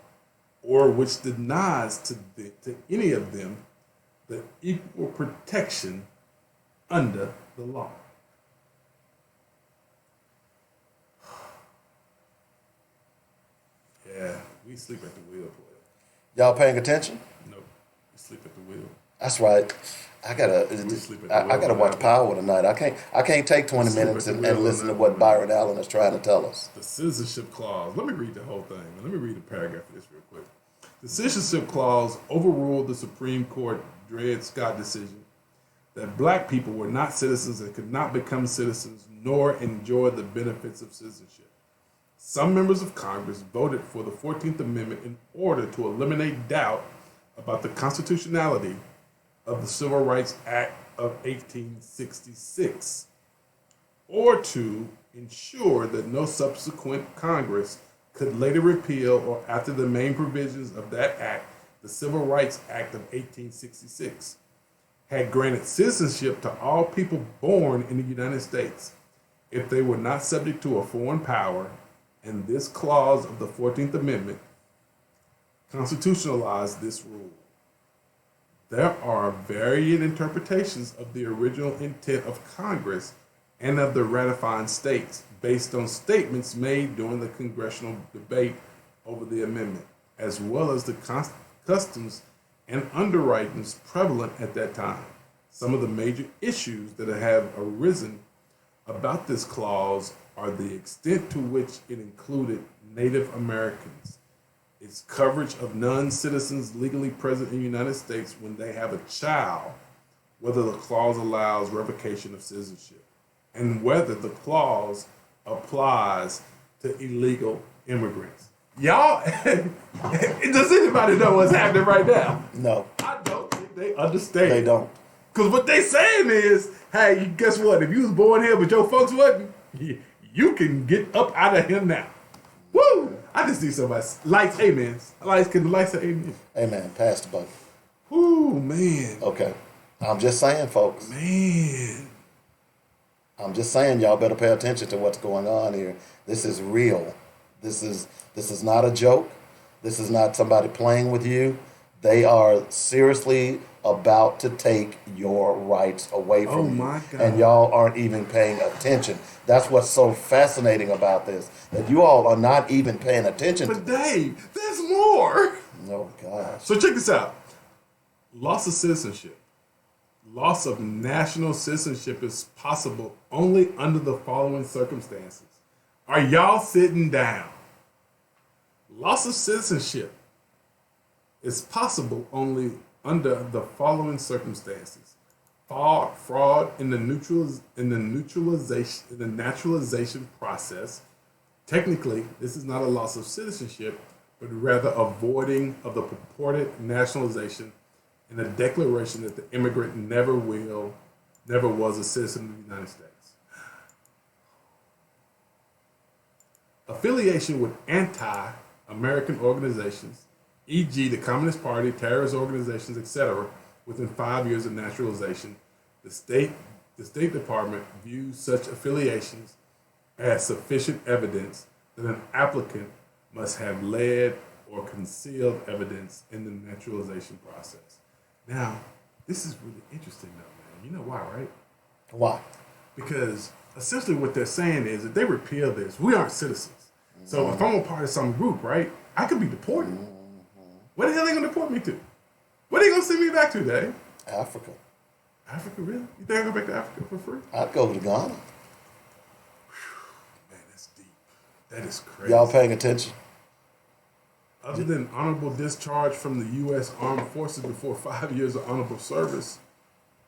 or which denies to any of them the equal protection under the law. Yeah, we sleep at the wheel, player. Y'all paying attention? Nope, we sleep at the wheel. That's right. I gotta watch Power tonight. I can't take 20 minutes and listen to what Byron Allen is trying to tell us. The citizenship clause. Let me read the whole thing. Let me read a paragraph of this real quick. The citizenship clause overruled the Supreme Court Dred Scott decision that black people were not citizens and could not become citizens nor enjoy the benefits of citizenship. Some members of Congress voted for the 14th Amendment in order to eliminate doubt about the constitutionality of the Civil Rights Act of 1866, or to ensure that no subsequent Congress could later repeal or alter the main provisions of that act, the Civil Rights Act of 1866, had granted citizenship to all people born in the United States if they were not subject to a foreign power, and this clause of the 14th Amendment constitutionalized this rule. There are varying interpretations of the original intent of Congress and of the ratifying states based on statements made during the congressional debate over the amendment, as well as the customs and underwritings prevalent at that time. Some of the major issues that have arisen about this clause are the extent to which it included Native Americans, its coverage of non-citizens legally present in the United States when they have a child, whether the clause allows revocation of citizenship, and whether the clause applies to illegal immigrants. Y'all, does anybody know what's happening right now? No. I don't think they understand. They don't. Because what they saying is, hey, guess what? If you was born here but your folks wasn't, you can get up out of here now. Woo! I just need somebody. Lights, amen. Lights, can the lights say amen? Amen. Pass the bucket. Woo, man. Okay. I'm just saying, folks. Man. I'm just saying, y'all better pay attention to what's going on here. This is real. This is not a joke. This is not somebody playing with you. They are seriously about to take your rights away from you. my God. And y'all aren't even paying attention. That's what's so fascinating about this, that you all are not even paying attention to But this. Dave, there's more. Oh, gosh. So check this out. Loss of citizenship. Loss of national citizenship is possible only under the following circumstances. Are y'all sitting down? Loss of citizenship is possible only under the following circumstances: fraud in the naturalization process. Technically, this is not a loss of citizenship, but rather avoiding of the purported nationalization and a declaration that the immigrant never was a citizen of the United States. Affiliation with anti-American organizations, e.g. the Communist Party, terrorist organizations, etc., within 5 years of naturalization. The State Department views such affiliations as sufficient evidence that an applicant must have led or concealed evidence in the naturalization process. Now, this is really interesting though, man. You know why, right? Why? Because essentially what they're saying is that they repeal this. We aren't citizens. So if I'm a part of some group, right, I could be deported. Where the hell are they going to deport me to? Where are they going to send me back to, Dave? Africa. Africa, really? You think I go back to Africa for free? I'd go to Ghana. Man, that's deep. That is crazy. Y'all paying attention? Other than honorable discharge from the U.S. Armed Forces before 5 years of honorable service,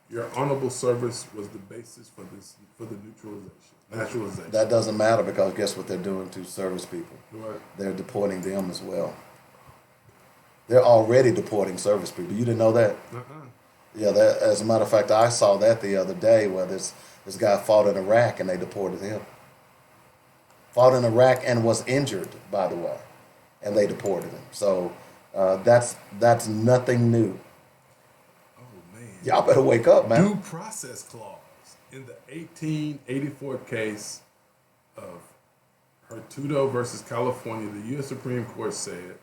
your honorable service was the basis for the naturalization. That doesn't matter, because guess what they're doing to service people? What? They're deporting them as well. They're already deporting service people. You didn't know that? Yeah, as a matter of fact, I saw that the other day where this guy fought in Iraq and they deported him. Fought in Iraq and was injured, by the way, and they deported him. So that's nothing new. Oh, man. Y'all better wake up, man. Due process clause. In the 1884 case of Hurtado versus California, the U.S. Supreme Court said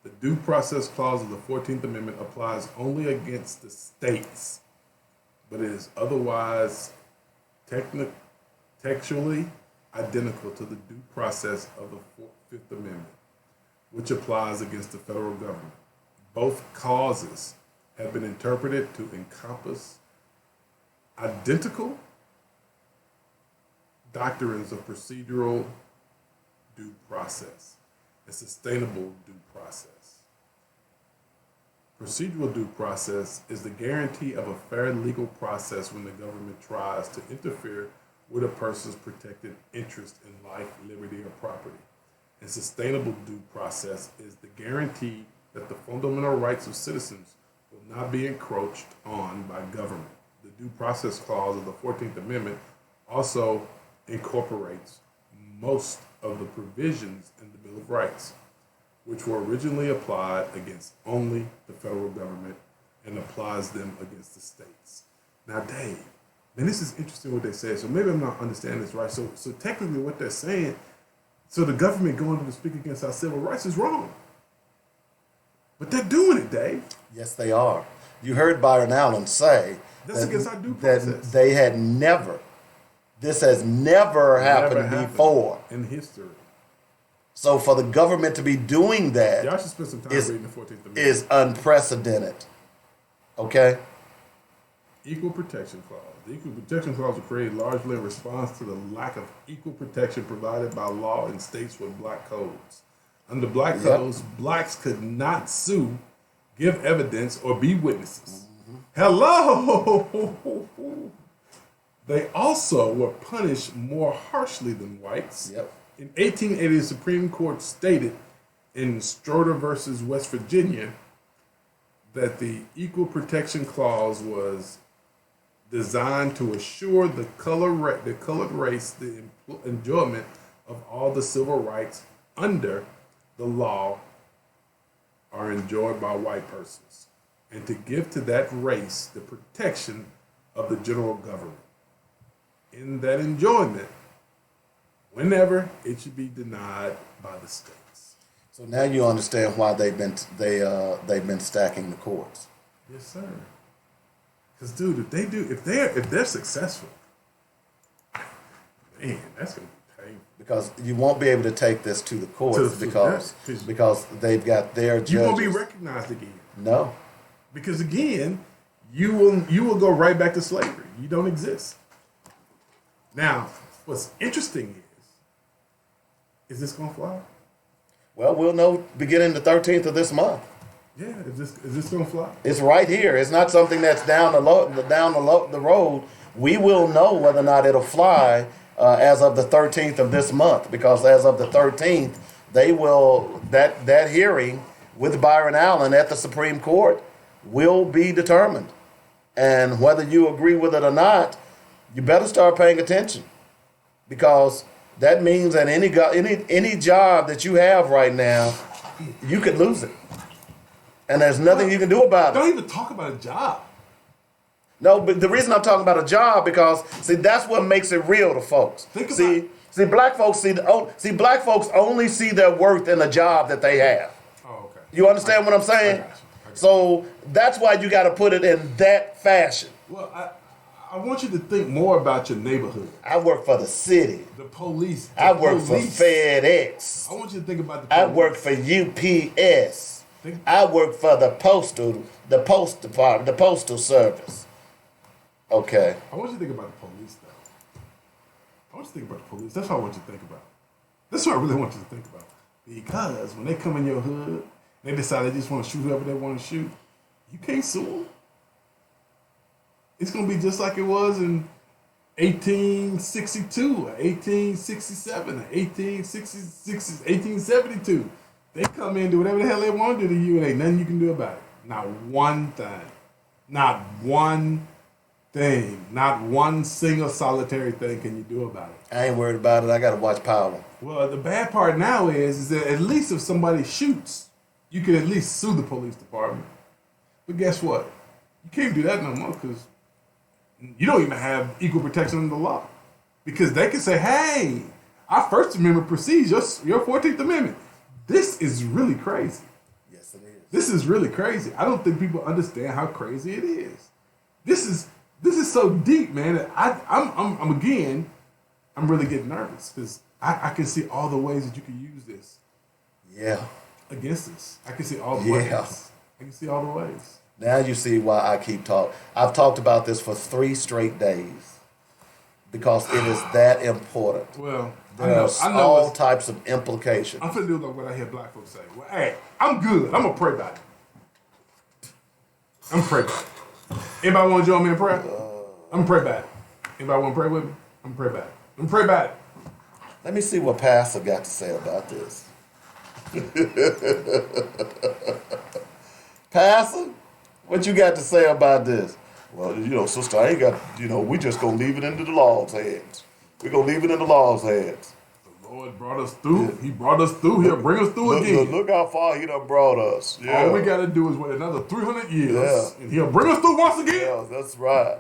the due process clause of the 14th Amendment applies only against the states, but it is otherwise textually identical to the due process of the Fifth Amendment, which applies against the federal government. Both clauses have been interpreted to encompass identical doctrines of procedural due process and sustainable due process. Procedural due process is the guarantee of a fair legal process when the government tries to interfere with a person's protected interest in life, liberty, or property. And sustainable due process is the guarantee that the fundamental rights of citizens will not be encroached on by government. The due process clause of the 14th Amendment also incorporates most of the provisions in the Bill of Rights, which were originally applied against only the federal government, and applies them against the states. Now, Dave, and this is interesting what they say, so maybe I'm not understanding this right. So technically what they're saying, so the government going to speak against our civil rights is wrong. But they're doing it, Dave. Yes, they are. You heard Byron Allen say That's against our due that process. they had never, this has never happened before. In history. So for the government to be doing that Y'all should spend some time reading the 14th Amendment. is unprecedented. Okay? Equal Protection Clause. The Equal Protection Clause was created largely in response to the lack of equal protection provided by law in states with black codes. Under black codes, blacks could not sue, give evidence, or be witnesses. Hello! They also were punished more harshly than whites. In 1880, the Supreme Court stated in Stroder versus West Virginia that the Equal Protection Clause was designed to assure the colored race the enjoyment of all the civil rights under the law are enjoyed by white persons, and to give to that race the protection of the general government. in that enjoyment whenever it should be denied by the states. So now you understand why they've been stacking the courts. Yes, sir. Because, dude, if they're successful, man, that's gonna be painful. Because you won't be able to take this to the courts because they've got their judges. You won't be recognized again. No. Because again, you will go right back to slavery. You don't exist. Now, what's interesting is this gonna fly? Well, we'll know beginning the 13th of this month. Yeah, is this gonna fly? It's right here. It's not something that's down the road. We will know whether or not it'll fly as of the 13th of this month, because as of the 13th, they will that hearing with Byron Allen at the Supreme Court will be determined, and whether you agree with it or not, you better start paying attention, because that means that any job that you have right now, you could lose it. And there's nothing you can do about it. Don't even talk about a job. No, but the reason I'm talking about a job, because see, that's what makes it real to folks. Black folks only see their worth in the job that they have. Oh, okay. You understand what I'm saying? So that's why you got to put it in that fashion. Well, I want you to think more about your neighborhood. I work for the city. The police. I work for FedEx. I want you to think about the police. I work for UPS. I work for the post department, the postal service. Okay. I want you to think about the police, though. I want you to think about the police. That's what I want you to think about. That's what I really want you to think about. Because when they come in your hood, they decide they just want to shoot whoever they want to shoot, you can't sue them. It's going to be just like it was in 1862, or 1867, or 1872. They come in, do whatever the hell they want to do to you, and ain't nothing you can do about it. Not one thing. Not one thing. Not one single solitary thing can you do about it. I ain't worried about it. I got to watch Power. Well, the bad part now is that at least if somebody shoots, you can at least sue the police department. But guess what? You can't do that no more, because you don't even have equal protection under the law. Because they can say, hey, our First Amendment precedes your 14th Amendment. This is really crazy. Yes, it is. This is really crazy. I don't think people understand how crazy it is. This is so deep, man. That I'm really getting nervous, because I can see all the ways that you can use this. Yeah. Against us. I can see all the ways. I can see all the ways. Now you see why I keep talking. I've talked about this for 3 straight days, because it is that important. Well, there are all types of implications. I'm finna do like what I hear black folks say. Well, hey, I'm good. I'm gonna pray about it. I'm gonna pray about it. Anybody want to join me in prayer? I'm gonna pray about it. Anybody want to pray with me? I'm gonna pray about it. I'm gonna pray about it. Let me see what Pastor got to say about this. Pastor, what you got to say about this? Well, sister, I ain't got, we just gonna leave it into the Lord's hands. We're gonna leave it in the Lord's hands. The Lord brought us through. Yeah. He brought us through. He'll bring us through again. Look how far he done brought us. Yeah. All we gotta do is wait another 300 years, and he'll bring us through once again. Yeah, that's right.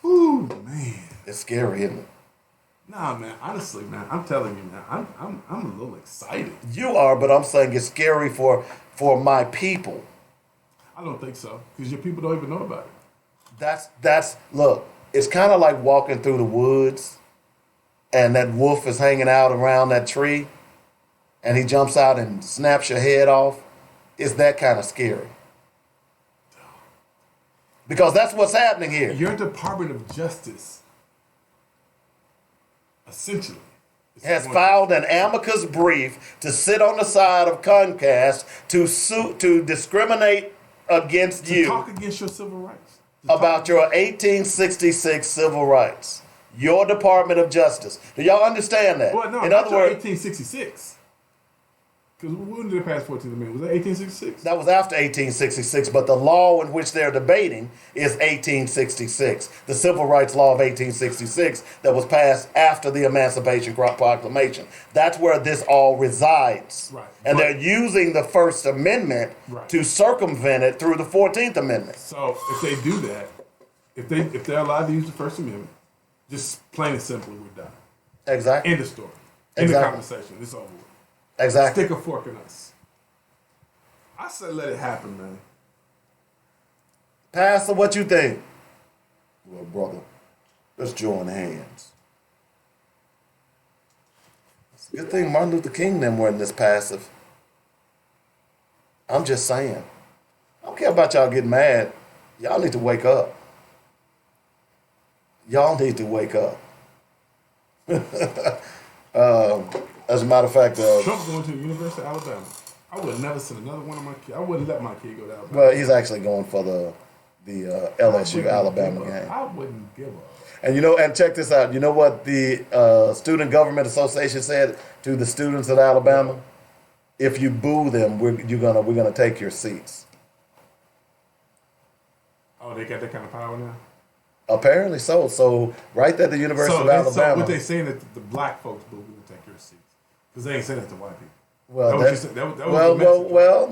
Ooh, man. It's scary, isn't it? Nah, man. Honestly, man, I'm telling you, man, I'm a little excited. You are, but I'm saying it's scary for my people. I don't think so, because your people don't even know about it. Look, it's kind of like walking through the woods, and that wolf is hanging out around that tree, and he jumps out and snaps your head off. It's that kind of scary. Because that's what's happening here. Your Department of Justice, essentially, has filed an amicus brief to sit on the side of Comcast to discriminate against you. To talk against your civil rights. About your 1866 civil rights. Your Department of Justice. Do y'all understand that? Well, no, in other words, 1866. Because when did it pass 14th Amendment? Was that 1866? That was after 1866, but the law in which they're debating is 1866. The Civil Rights Law of 1866 that was passed after the Emancipation Proclamation. That's where this all resides. Right. And they're using the First Amendment to circumvent it through the 14th Amendment. So if they do that, if they're allowed to use the First Amendment, just plain and simply, we're done. Exactly. End of story. End of conversation. It's over with. Exactly. Stick a fork in us. I said let it happen, man. Pastor, what you think? Well, brother, let's join hands. It's a good thing Martin Luther King them weren't this passive. I'm just saying. I don't care about y'all getting mad. Y'all need to wake up. Y'all need to wake up. As a matter of fact, Trump going to the University of Alabama. I would have never sent another one of my kids. I wouldn't let my kid go to Alabama. Well, he's actually going for the LSU Alabama game. I wouldn't give up. And and check this out. You know what the Student Government Association said to the students at Alabama? If you boo them, we're gonna take your seats. Oh, they got that kind of power now? Apparently so. So right there at the University of Alabama. So what they saying that the black folks boo, we will take your seats. Because they ain't saying that to white people. Well,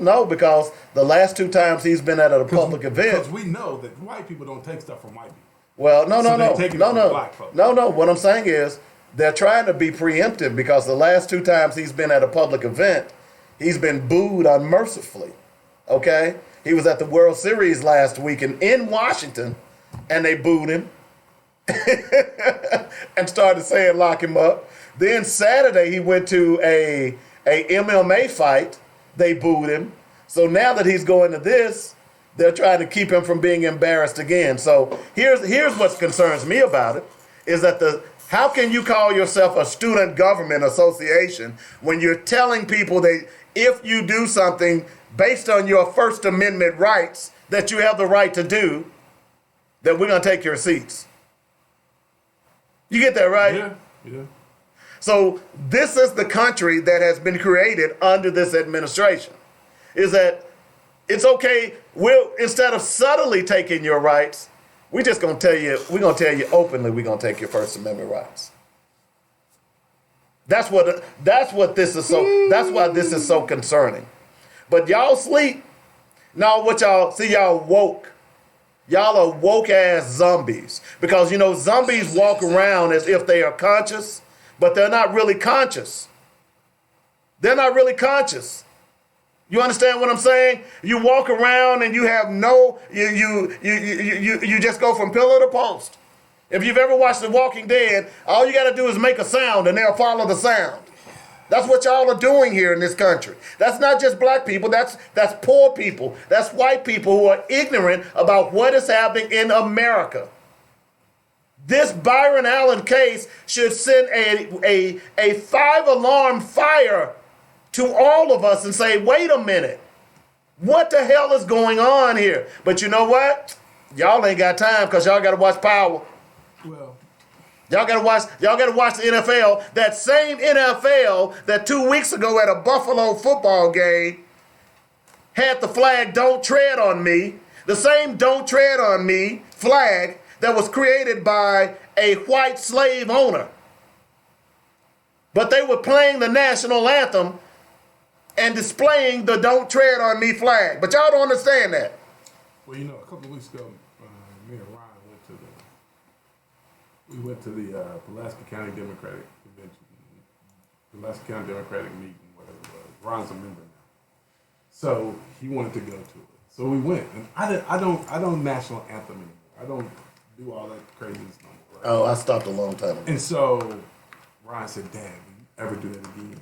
no, because the last two times he's been at a public event. Because we know that white people don't take stuff from white people. Well, no. Black folks. No. What I'm saying is they're trying to be preemptive because the last two times he's been at a public event, he's been booed unmercifully. Okay? He was at the World Series last week in Washington, and they booed him and started saying lock him up. Then Saturday he went to a MMA fight. They booed him. So now that he's going to this, they're trying to keep him from being embarrassed again. So here's what concerns me about it is that how can you call yourself a student government association when you're telling people that if you do something based on your First Amendment rights that you have the right to do, that we're going to take your seats? You get that right? Yeah. So this is the country that has been created under this administration. Is that it's okay, instead of subtly taking your rights, we're going to tell you openly we're going to take your First Amendment rights. That's why this is so concerning. But y'all sleep. Now y'all woke. Y'all are woke ass zombies. Because zombies walk around as if they are conscious, but they're not really conscious. They're not really conscious. You understand what I'm saying? You walk around and you have you just go from pillar to post. If you've ever watched The Walking Dead, all you got to do is make a sound and they'll follow the sound. That's what y'all are doing here in this country. That's not just black people. That's poor people. That's white people who are ignorant about what is happening in America. This Byron Allen case should send a 5-alarm fire to all of us and say, wait a minute, what the hell is going on here? But you know what? Y'all ain't got time because y'all got to watch Power. Well, y'all got to watch the NFL. That same NFL that 2 weeks ago at a Buffalo football game had the flag "Don't Tread on Me." The same "Don't Tread on Me" flag that was created by a white slave owner. But they were playing the national anthem and displaying the "Don't Tread on Me" flag. But y'all don't understand that. Well, a couple of weeks ago, me and Ryan went to the Pulaski County Democratic Convention, Pulaski County Democratic meeting, whatever it was. Ryan's a member now, so he wanted to go to it. So we went, and I don't national anthem anymore. I don't do all that craziness no more. Right? Oh, I stopped a long time ago. And so Ryan said, "Dad, will you ever do that again?"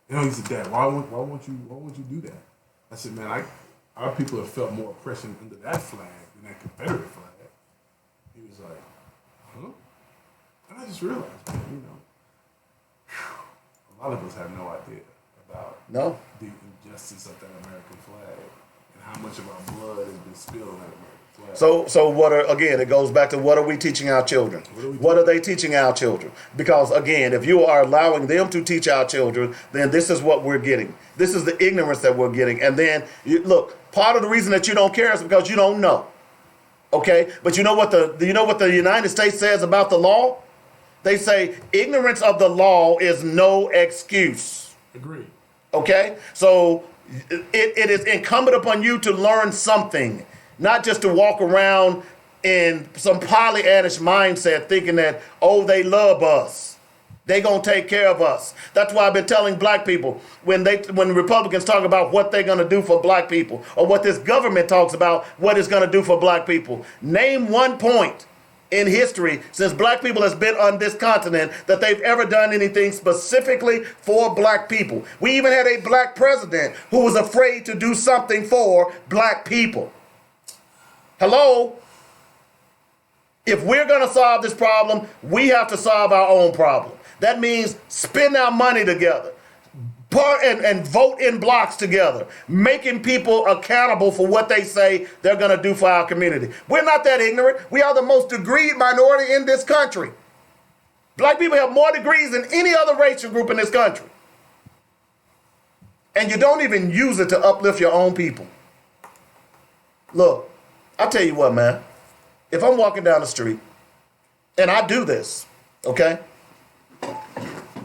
He said, "Dad, why won't you do that?" I said, "Man, our people have felt more oppression under that flag than that Confederate flag." He was like, "Huh?" And I just realized, man, a lot of us have no idea about the injustice of that American flag and how much of our blood has been spilled on that American flag. So it goes back to what are we teaching our children? What are they teaching our children? Because again, if you are allowing them to teach our children, then this is what we're getting. This is the ignorance that we're getting. And then, look, part of the reason that you don't care is because you don't know. Okay? But you know what the United States says about the law? They say ignorance of the law is no excuse. Agreed. Okay? So it is incumbent upon you to learn something, not just to walk around in some Pollyannish mindset thinking that, oh, they love us. They gonna take care of us. That's why I've been telling black people, when Republicans talk about what they're gonna do for black people, or what this government talks about what it's gonna do for black people, name one point in history since black people has been on this continent that they've ever done anything specifically for black people. We even had a black president who was afraid to do something for black people. Hello? If we're gonna solve this problem, we have to solve our own problem. That means spend our money together, and vote in blocks together, making people accountable for what they say they're going to do for our community. We're not that ignorant. We are the most degreed minority in this country. Black people have more degrees than any other racial group in this country. And you don't even use it to uplift your own people. Look, I'll tell you what, man. If I'm walking down the street, and I do this, okay?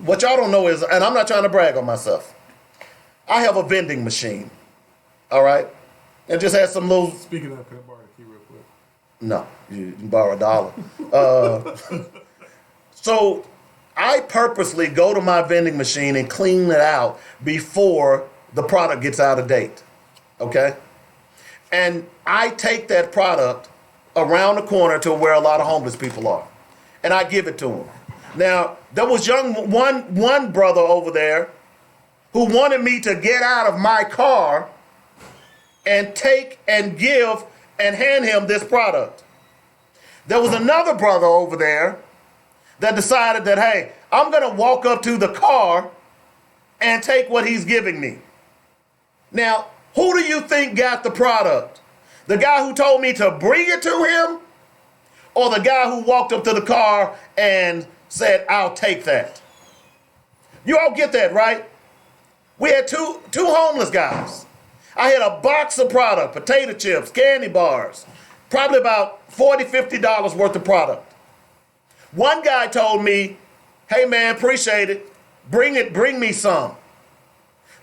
What y'all don't know is, and I'm not trying to brag on myself, I have a vending machine, all right? And just had some little... Speaking of, can I borrow the key real quick? No, you can borrow $1. So I purposely go to my vending machine and clean it out before the product gets out of date, okay? And I take that product around the corner to where a lot of homeless people are, and I give it to them. Now, there was one brother over there who wanted me to get out of my car and take and give and hand him this product. There was another brother over there that decided that, hey, I'm going to walk up to the car and take what he's giving me. Now, who do you think got the product? The guy who told me to bring it to him, or the guy who walked up to the car and said, I'll take that? You all get that, right? We had two homeless guys. I had a box of product, potato chips, candy bars, probably about $40, $50 worth of product. One guy told me, hey man, appreciate it. Bring me some.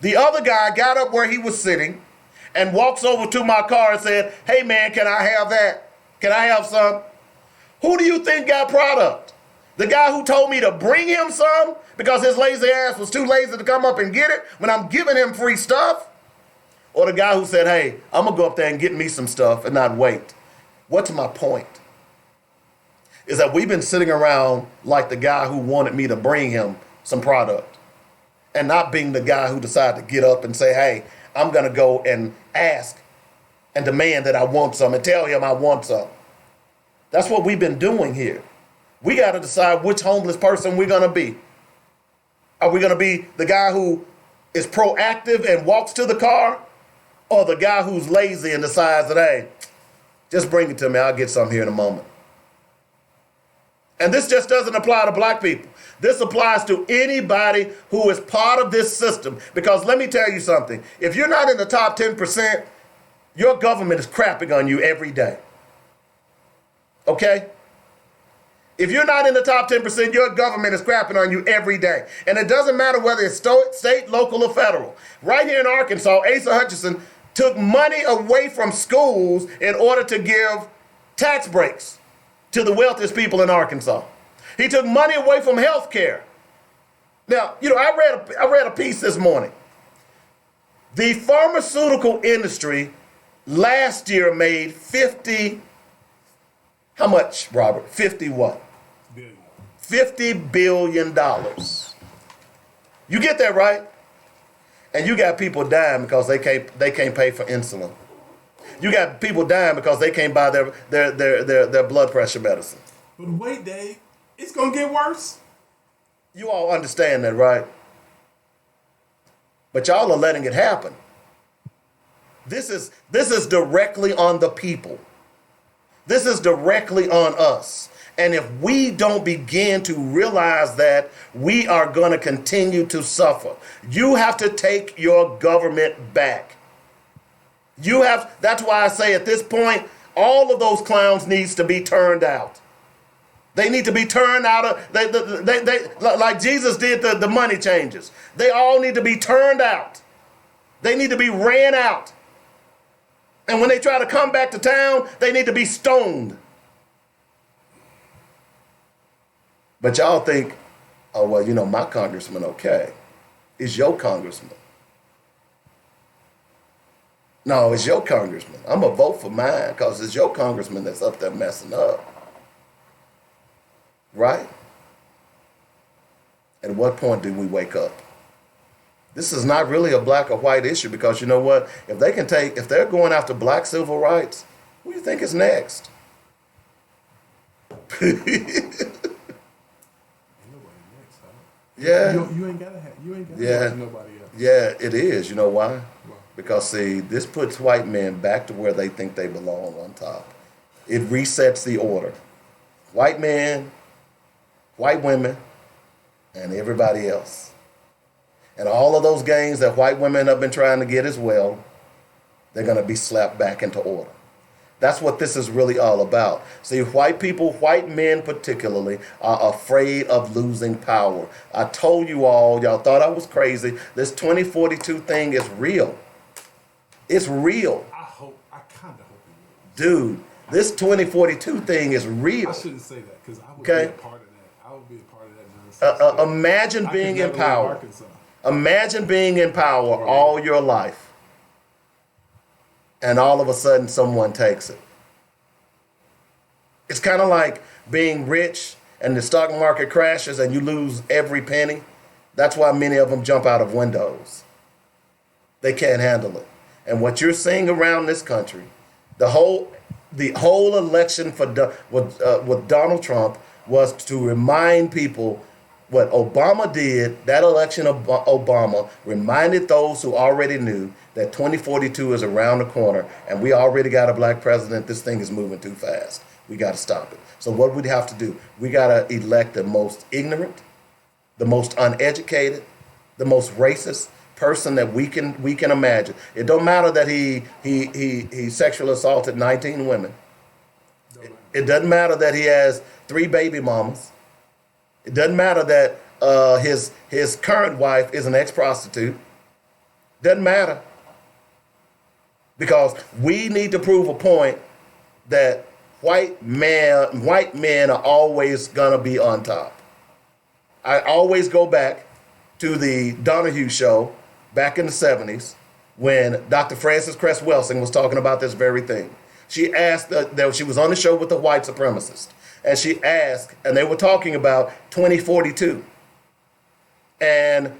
The other guy got up where he was sitting and walks over to my car and said, hey man, can I have that? Can I have some? Who do you think got product? The guy who told me to bring him some because his lazy ass was too lazy to come up and get it when I'm giving him free stuff? Or the guy who said, hey, I'm going to go up there and get me some stuff and not wait? What's my point? Is that we've been sitting around like the guy who wanted me to bring him some product, and not being the guy who decided to get up and say, hey, I'm going to go and ask and demand that I want some and tell him I want some. That's what we've been doing here. We got to decide which homeless person we're going to be. Are we going to be the guy who is proactive and walks to the car, or the guy who's lazy and decides that, hey, just bring it to me, I'll get some here in a moment? And this just doesn't apply to black people. This applies to anybody who is part of this system. Because let me tell you something. If you're not in the top 10%, your government is crapping on you every day. Okay? If you're not in the top 10%, your government is crapping on you every day. And it doesn't matter whether it's state, local, or federal. Right here in Arkansas, Asa Hutchinson took money away from schools in order to give tax breaks to the wealthiest people in Arkansas. He took money away from health care. Now, I read a piece this morning. The pharmaceutical industry last year made 50, how much, Robert? 50 what? Billion. $50 billion. You get that, right? And you got people dying because they can't pay for insulin. You got people dying because they can't buy their blood pressure medicine. But wait, Dave, it's gonna get worse. You all understand that, right? But y'all are letting it happen. This is directly on the people. This is directly on us. And if we don't begin to realize that, we are going to continue to suffer. You have to take your government back. That's why I say at this point, all of those clowns needs to be turned out. They need to be turned out of, they like Jesus did the money changers. They all need to be turned out. They need to be ran out. And when they try to come back to town, they need to be stoned. But y'all think, oh, well, my congressman, okay. Is your congressman. No, it's your congressman. I'm going to vote for mine because it's your congressman that's up there messing up. Right? At what point do we wake up? This is not really a black or white issue because you know what? If they're going after black civil rights, who do you think is next? Yeah. You ain't gotta have nobody else. Yeah, it is. You know why? Because see, this puts white men back to where they think they belong on top. It resets the order. White men, white women, and everybody else. And all of those gains that white women have been trying to get as well, they're going to be slapped back into order. That's what this is really all about. See, white people, white men particularly, are afraid of losing power. I told you all, y'all thought I was crazy. This 2042 thing is real. It's real. I kind of hope it is. Dude, this 2042 thing is real. I shouldn't say that because I would be a part of that. I would be a part of that nonsense. Imagine being in power. Imagine being in power all your life. And all of a sudden someone takes it. It's kind of like being rich and the stock market crashes and you lose every penny. That's why many of them jump out of windows. They can't handle it. And what you're seeing around this country, the whole election with Donald Trump was to remind people what Obama did. That election of Obama reminded those who already knew that 2042 is around the corner and we already got a black president. This thing is moving too fast. We got to stop it. So what we have to do, we got to elect the most ignorant, the most uneducated, the most racist person that we can imagine. It don't matter that he sexually assaulted 19 women. It doesn't matter that he has 3 baby mamas. It doesn't matter that his current wife is an ex-prostitute. Doesn't matter. Because we need to prove a point that white men are always gonna be on top. I always go back to the Donahue show back in the 70s when Dr. Frances Cress Welsing was talking about this very thing. She asked that she was on the show with the white supremacist, and she asked, and they were talking about 2042. And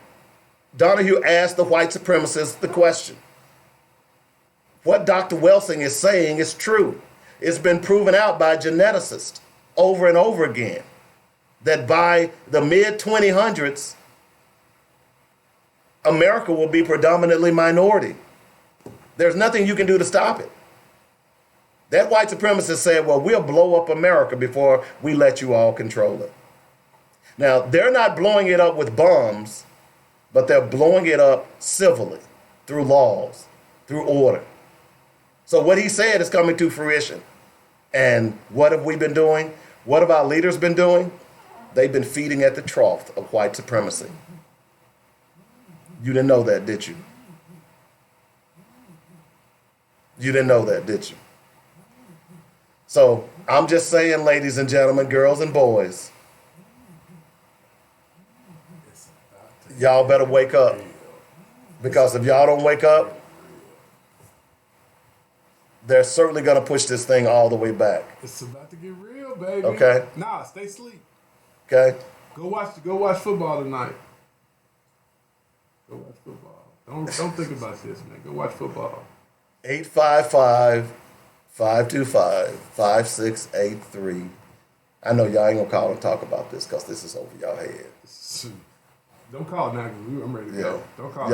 Donahue asked the white supremacist the question. What Dr. Welsing is saying is true. It's been proven out by geneticists over and over again that by the mid-2000s, America will be predominantly minority. There's nothing you can do to stop it. That white supremacist said, well, we'll blow up America before we let you all control it. Now, they're not blowing it up with bombs, but they're blowing it up civilly, through laws, through order. So what he said is coming to fruition. And what have we been doing? What have our leaders been doing? They've been feeding at the trough of white supremacy. You didn't know that, did you? You didn't know that, did you? So I'm just saying, ladies and gentlemen, girls and boys, y'all better wake up. Because if y'all don't wake up, they're certainly going to push this thing all the way back. It's about to get real, baby. Okay. Nah, stay asleep. Okay. Go watch football tonight. Go watch football. Don't think about this, man. Go watch football. 855-525-5683. I know y'all ain't gonna call and talk about this because this is over y'all head. Don't call it now because I'm ready to go. Don't call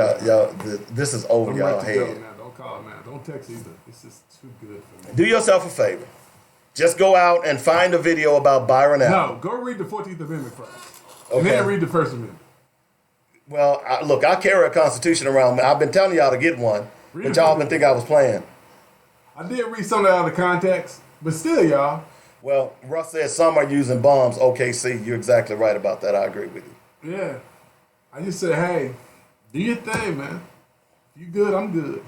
this is over y'all head. Don't call it now. Don't text either. This is too good for me. Do yourself a favor. Just go out and find a video about Byron Allen. No, go read the 14th Amendment first. Okay. And then read the First Amendment. Well, look, I carry a Constitution around me. I've been telling y'all to get one, but y'all been think I was playing. I did read some of that out of context, but still, y'all. Well, Russ said some are using bombs. OKC, you're exactly right about that. I agree with you. Yeah. I just said, hey, do your thing, man. If you good, I'm good.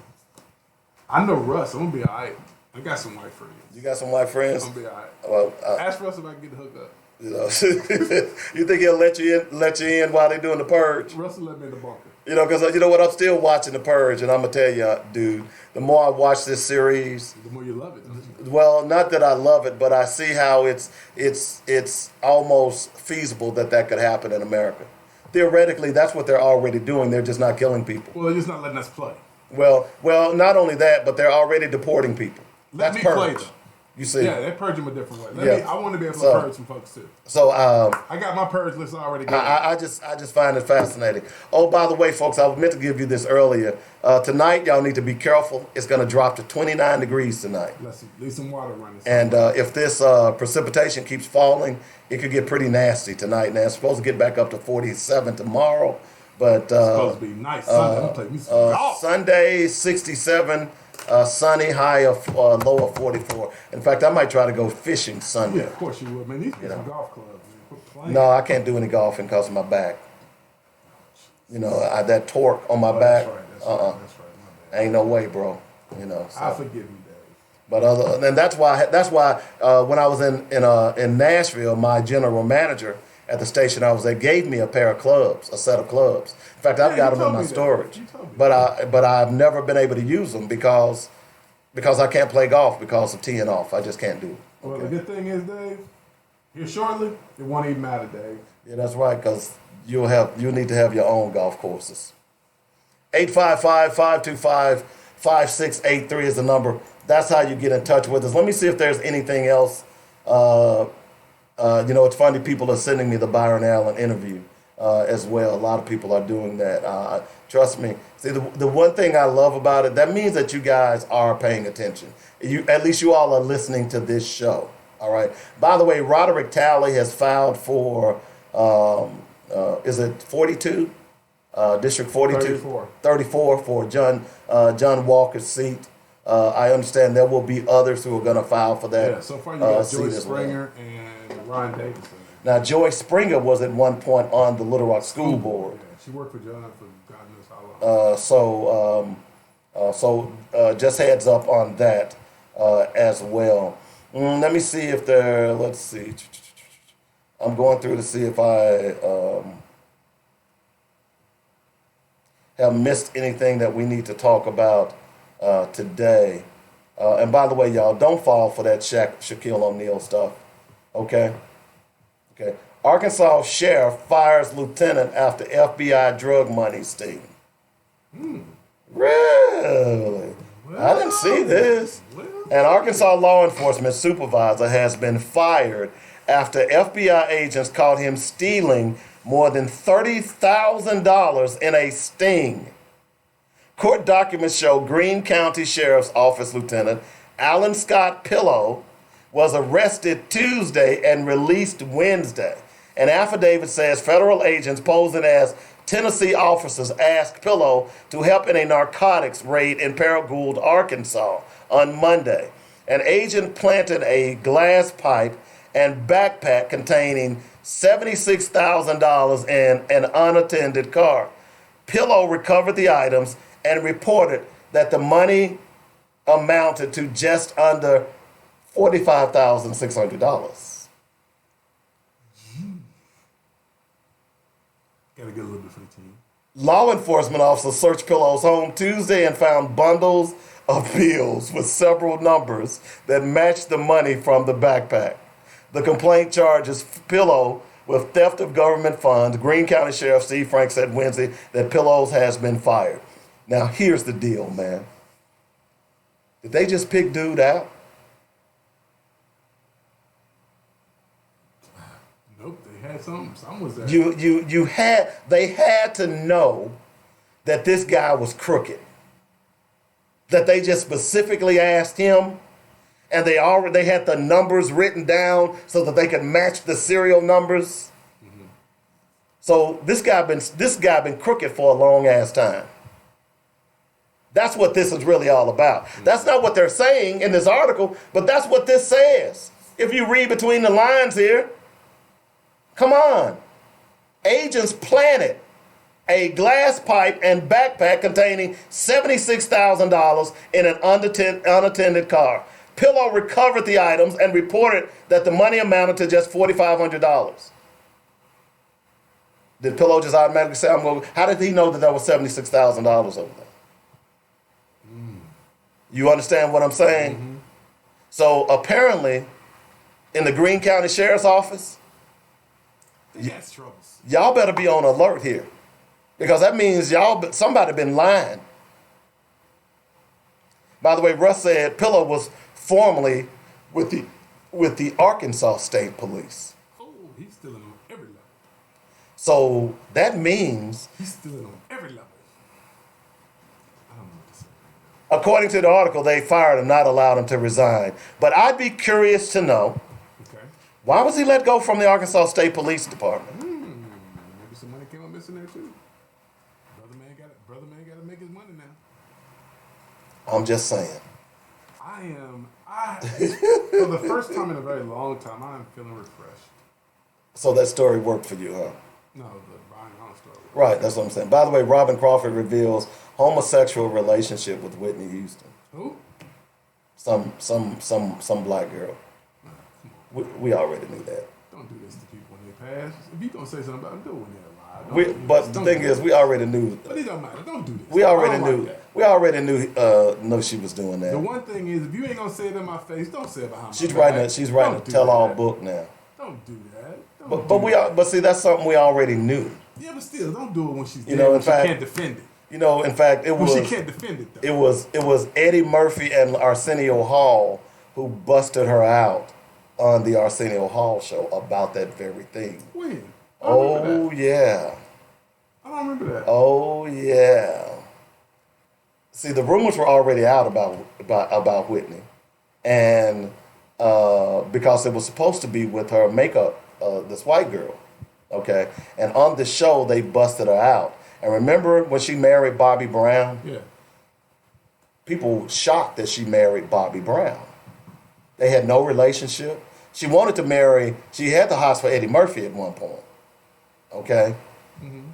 I know Russ. I'm going to be all right. I got some white friends. You got some white friends? I'm going to be all right. Well, ask Russ if I can get the hook up. You know, you think he'll let you in while they're doing the purge? Russell let me in the bunker. You know, because you know what? I'm still watching the purge, and I'm gonna tell you, dude. The more I watch this series, The more you love it. Don't you? well, not that I love it, but I see how it's almost feasible that could happen in America. Theoretically, that's what they're already doing. They're just not killing people. Well, they're just not letting us play. Well, not only that, but they're already deporting people. Let That's me play purge. them. You see? Yeah, they purge them a different way. Yeah. I want to be able to So- purge some folks too. So I got my purge list already going. I just find it fascinating. Oh, by the way, folks, I meant to give you this earlier. Tonight, y'all need to be careful. It's going to drop to 29 degrees tonight. Let's leave some water running. And if this precipitation keeps falling, it could get pretty nasty tonight. Now, it's supposed to get back up to 47 tomorrow. But it's supposed to be nice Sunday. I'm play me some golf. Sunday, 67. Sunny, high of low of 44. In fact, I might try to go fishing Sunday. Yeah, of course you would, man. These are some golf clubs, man. Quit playing. No, I can't do any golfing because of my back. You know, that torque on my back. That's right. My bad. Ain't no way, bro. You know. So. I forgive you, Dave. But and that's why when I was in Nashville, my general manager at the station I was at gave me a set of clubs. In fact, I've got them in my storage. But I've never been able to use them because I can't play golf because of teeing off. I just can't do it. Well, the good thing is, Dave, here shortly, it won't even matter, Dave. Yeah, that's right, because you'll need to have your own golf courses. 855-525-5683 is the number. That's how you get in touch with us. Let me see if there's anything else. It's funny, people are sending me the Byron Allen interview as well. A lot of people are doing that. Trust me. See, the one thing I love about it, that means that you guys are paying attention. At least you all are listening to this show. All right. By the way, Roderick Talley has filed for, is it 42? District 42? 34 for John Walker's seat. I understand there will be others who are going to file for that. Yeah, so far you got seat Joyce as well. Springer and Ron Davis. Now, Joyce Springer was at one point on the Little Rock School Board. Yeah, she worked for John for God knows how long. So just heads up on that as well. Let me see if let's see. I'm going through to see if I have missed anything that we need to talk about today. And by the way, y'all, don't fall for that Shaquille O'Neal stuff. Okay? Arkansas sheriff fires lieutenant after FBI drug money sting. Really? I didn't see this. An Arkansas law enforcement supervisor has been fired after FBI agents caught him stealing more than $30,000 in a sting. Court documents show Greene County Sheriff's Office Lieutenant Alan Scott Pillow was arrested Tuesday and released Wednesday. An affidavit says federal agents posing as Tennessee officers asked Pillow to help in a narcotics raid in Paragould, Arkansas on Monday. An agent planted a glass pipe and backpack containing $76,000 in an unattended car. Pillow recovered the items and reported that the money amounted to just under $45,600. Gotta get a little bit for the team. Law enforcement officers searched Pillow's home Tuesday and found bundles of bills with several numbers that matched the money from the backpack. The complaint charges Pillow with theft of government funds. Greene County Sheriff Steve Frank said Wednesday that Pillows has been fired. Now, here's the deal, man. Did they just pick dude out? Nope, they had something. Something was there. They had to know that this guy was crooked. That they just specifically asked him, and they had the numbers written down so that they could match the serial numbers. Mm-hmm. So this guy been crooked for a long ass time. That's what this is really all about. Mm-hmm. That's not what they're saying in this article, but that's what this says. If you read between the lines here, come on. Agents planted a glass pipe and backpack containing $76,000 in an unattended car. Pillow recovered the items and reported that the money amounted to just $4,500. Did Pillow just automatically say, I'm going to... How did he know that there was $76,000 over there? You understand what I'm saying? Mm-hmm. So apparently, in the Greene County Sheriff's Office, y'all better be on alert here. Because that means somebody been lying. By the way, Russ said Pillow was formerly with the Arkansas State Police. Oh, he's stealing on every level. So that means he's stealing on every level. I don't know what to say. According to the article, they fired him, not allowed him to resign. But I'd be curious to know, why was he let go from the Arkansas State Police Department? Maybe some money came up missing there too. Brother man got to make his money now. I'm just saying. For the first time in a very long time, I am feeling refreshed. So that story worked for you, huh? No, the Brian Allen story. Right, that's what I'm saying. By the way, Robin Crawford reveals homosexual relationship with Whitney Houston. Who? Some black girl. We already knew that. Don't do this to people when they pass. If you gonna say something about them, do it when they're alive. But the thing is, we already knew. But it don't matter. Don't do this. We already knew. We already knew she was doing that. The one thing is, if you ain't gonna say it in my face, don't say it behind my back. She's writing a tell-all book now. Don't do that. But see, that's something we already knew. Yeah, but still, don't do it when she's dead. In fact, she can't defend it. In fact, it was. She can't defend it though. It was Eddie Murphy and Arsenio Hall who busted her out on the Arsenio Hall show about that very thing. When? Oh yeah. I don't remember that. Oh yeah. See, the rumors were already out about Whitney, and because it was supposed to be with her makeup, this white girl, okay, and on the show they busted her out. And remember when she married Bobby Brown? Yeah. People shocked that she married Bobby Brown. They had no relationship. She wanted to marry. She had the hots for Eddie Murphy at one point, okay.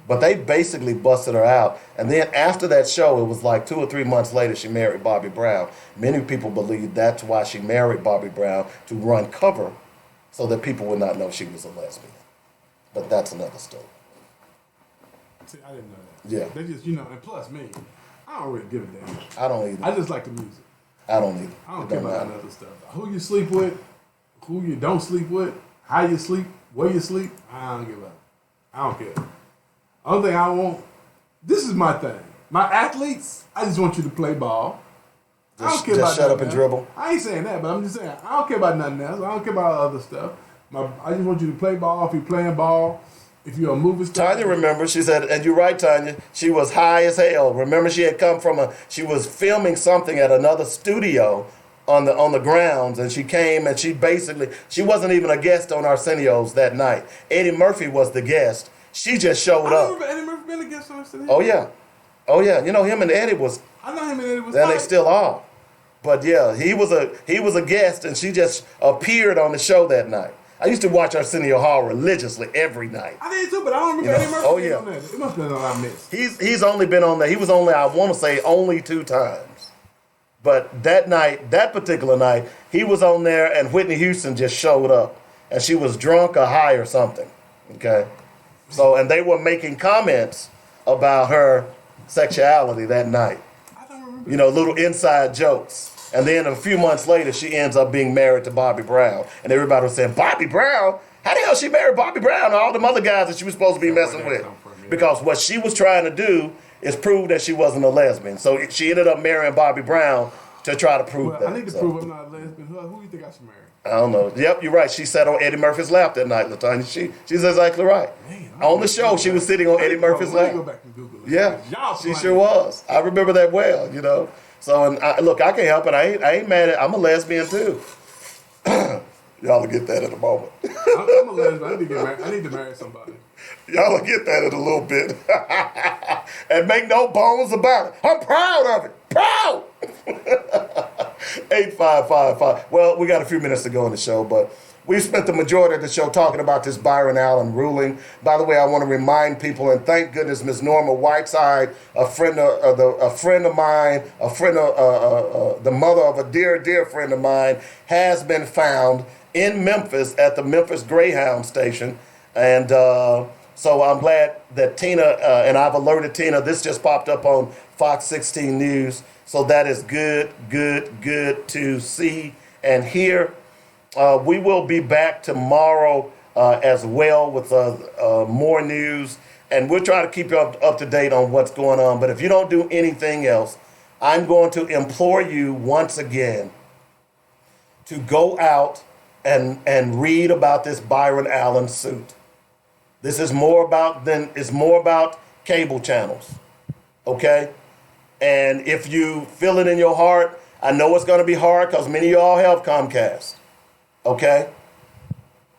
But they basically busted her out. And then after that show, it was like 2 or 3 months later, she married Bobby Brown. Many people believe that's why she married Bobby Brown, to run cover so that people would not know she was a lesbian. But that's another story. See, I didn't know that. Yeah. They just, and plus me, I don't really give a damn. I don't either. I just like the music. I don't either. I don't care about that other stuff. Who you sleep with, who you don't sleep with, how you sleep, where you sleep, I don't give up. I don't care. Only thing I want, this is my thing. My athletes, I just want you to play ball. I don't care about shut up and dribble. I ain't saying that, but I'm just saying, I don't care about nothing else. I don't care about other stuff. I just want you to play ball. If you're playing ball, if you're a movie star. Tanya, remember, she said, and you're right, Tanya, she was high as hell. Remember, she had come she was filming something at another studio on the grounds, and she came and she wasn't even a guest on Arsenio's that night. Eddie Murphy was the guest. She just showed up. I remember Eddie Murphy being a guest on Arsenio. Oh yeah. Him and Eddie was. I know him and Eddie was. And they still are. But yeah, he was a guest, and she just appeared on the show that night. I used to watch Arsenio Hall religiously every night. I did too, but I don't remember Eddie Murphy being on there. It must have been on I missed. He's only been on there. He was only, I want to say, only 2 times. But that particular night, he was on there, and Whitney Houston just showed up, and she was drunk or high or something. Okay. So, and they were making comments about her sexuality that night. I don't remember. Little inside jokes. And then a few months later, she ends up being married to Bobby Brown. And everybody was saying, Bobby Brown? How the hell she married Bobby Brown and all them other guys that she was supposed to be messing with? Because what she was trying to do is prove that she wasn't a lesbian. So she ended up marrying Bobby Brown to try to prove that. I need to prove I'm not a lesbian. Who do you think I should marry? I don't know. Yep, you're right. She sat on Eddie Murphy's lap that night, LaTanya. She's exactly right. Man, on the show, she was sitting on Eddie Murphy's lap. Go back and Google it. Yeah, she sure was. I remember that well, So, and look, I can't help it. I ain't mad at. I'm a lesbian too. Y'all will get that in a moment. I'm a lesbian. I need to marry somebody. Y'all will get that in a little bit. And make no bones about it. I'm proud of it. Proud. 8555. Well, we got a few minutes to go in the show, but we've spent the majority of the show talking about this Byron Allen ruling. By the way, I want to remind people, and thank goodness Ms. Norma Whiteside, a friend of mine, the mother of a dear friend of mine, has been found in Memphis at the Memphis Greyhound station. And so I'm glad that Tina, and I've alerted Tina, this just popped up on Fox 16 News. So that is good to see and hear. We will be back tomorrow as well with more news. And we'll try to keep you up to date on what's going on. But if you don't do anything else, I'm going to implore you once again to go out and read about this Byron Allen suit. This is more about cable channels, okay? And if you feel it in your heart, I know it's going to be hard because many of y'all have Comcast, okay?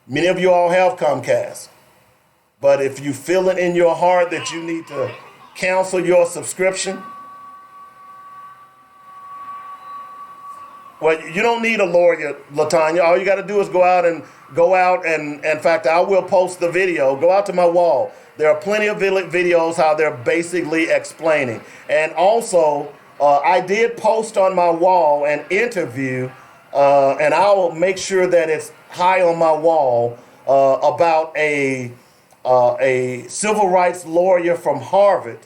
Many of you all have Comcast. But if you feel it in your heart that you need to cancel your subscription, well, you don't need a lawyer, LaTanya. All you got to do is go out and in fact, I will post the video. Go out to my wall. There are plenty of videos how they're basically explaining. And also, I did post on my wall an interview, and I'll make sure that it's high on my wall, about a civil rights lawyer from Harvard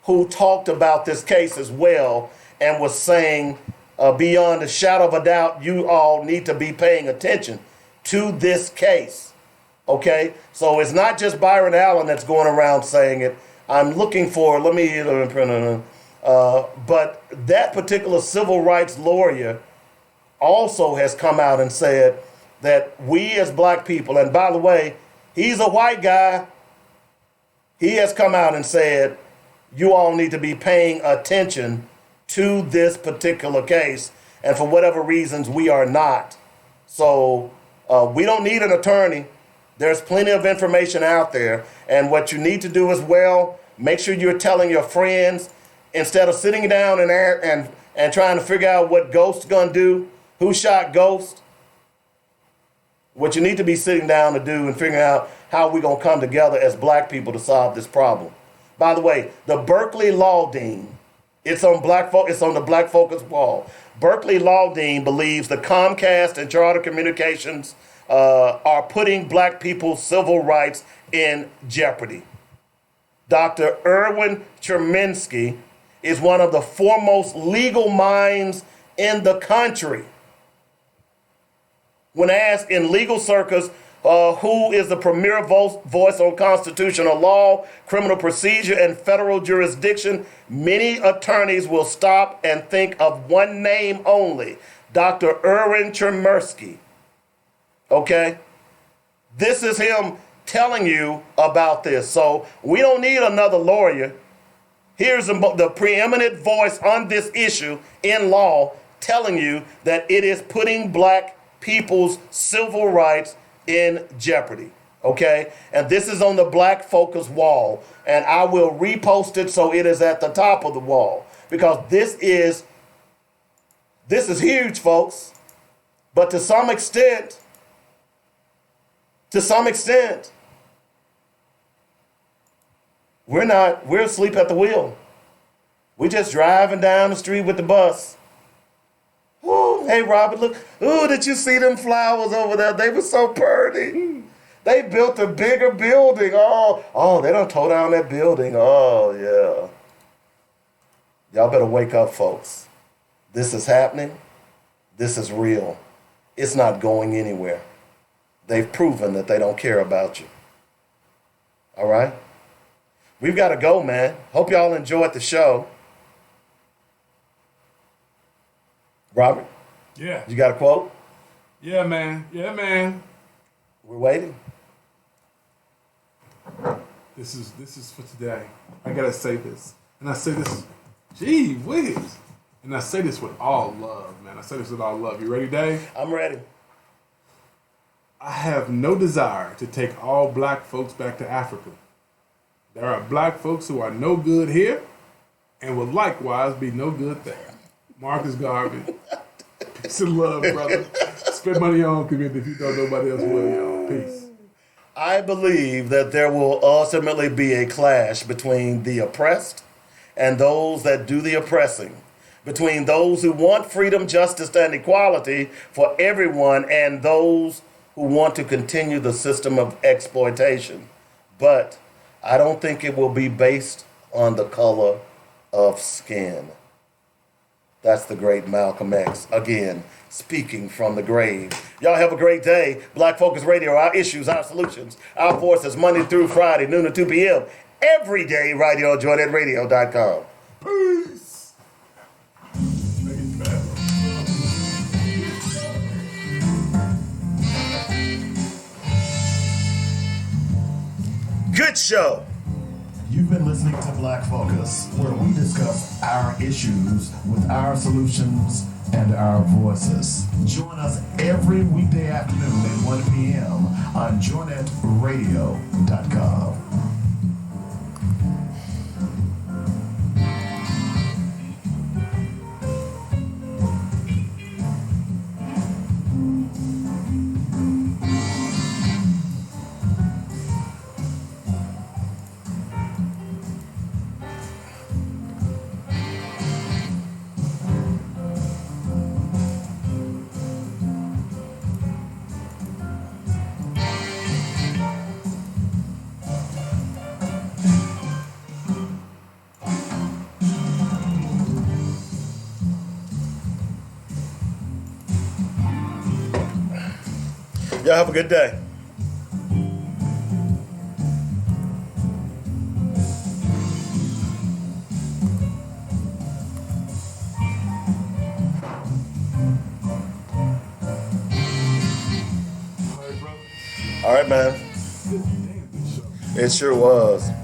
who talked about this case as well and was saying, beyond a shadow of a doubt, you all need to be paying attention to this case, okay? So it's not just Byron Allen that's going around saying it. I'm looking for, but that particular civil rights lawyer also has come out and said that we as black people, and by the way, he's a white guy, he has come out and said, you all need to be paying attention to this particular case, and for whatever reasons, we are not. So we don't need an attorney. There's plenty of information out there, and what you need to do as well, make sure you're telling your friends, instead of sitting down and trying to figure out what Ghost's gonna do, who shot Ghost. What you need to be sitting down to do and figuring out how we're gonna come together as black people to solve this problem. By the way, the Berkeley Law Dean, it's on the Black Focus wall. Berkeley Law Dean believes the Comcast and Charter Communications are putting black people's civil rights in jeopardy. Dr. Erwin Cherminsky is one of the foremost legal minds in the country. When asked in legal circles who is the premier voice on constitutional law, criminal procedure, and federal jurisdiction, many attorneys will stop and think of one name only, Dr. Erwin Cherminsky. Okay? This is him telling you about this. So we don't need another lawyer. Here's the preeminent voice on this issue in law telling you that it is putting black people's civil rights in jeopardy, okay? And this is on the Black Focus wall, and I will repost it so it is at the top of the wall, because this is huge, folks. But to some extent, we're asleep at the wheel. We're just driving down the street with the bus. Ooh, hey, Robert, look. Ooh, did you see them flowers over there? They were so pretty. They built a bigger building. Oh, they done tore down that building. Oh, yeah. Y'all better wake up, folks. This is happening. This is real. It's not going anywhere. They've proven that they don't care about you. All right? We've got to go, man. Hope y'all enjoyed the show. Robert? Yeah. You got a quote? Yeah, man. Yeah, man. We're waiting. This is for today. I gotta say this. And I say this, gee whiz. And I say this with all love, man. I say this with all love. You ready, Dave? I'm ready. I have no desire to take all black folks back to Africa. There are black folks who are no good here and will likewise be no good there. Marcus Garvey. Peace and love, brother. Spend money on community if you don't, nobody else will, y'all. Peace. I believe that there will ultimately be a clash between the oppressed and those that do the oppressing, between those who want freedom, justice, and equality for everyone and those who want to continue the system of exploitation. But I don't think it will be based on the color of skin. That's the great Malcolm X, again, speaking from the grave. Y'all have a great day. Black Focus Radio, our issues, our solutions, our forces, Monday through Friday, noon to 2 p.m. Every day right here on JoyNetRadio.com. Peace. Good show. You've been listening to Black Focus, where we discuss our issues with our solutions and our voices. Join us every weekday afternoon at 1 p.m. on JoyNetRadio.com. Y'all have a good day. All right, man. It sure was.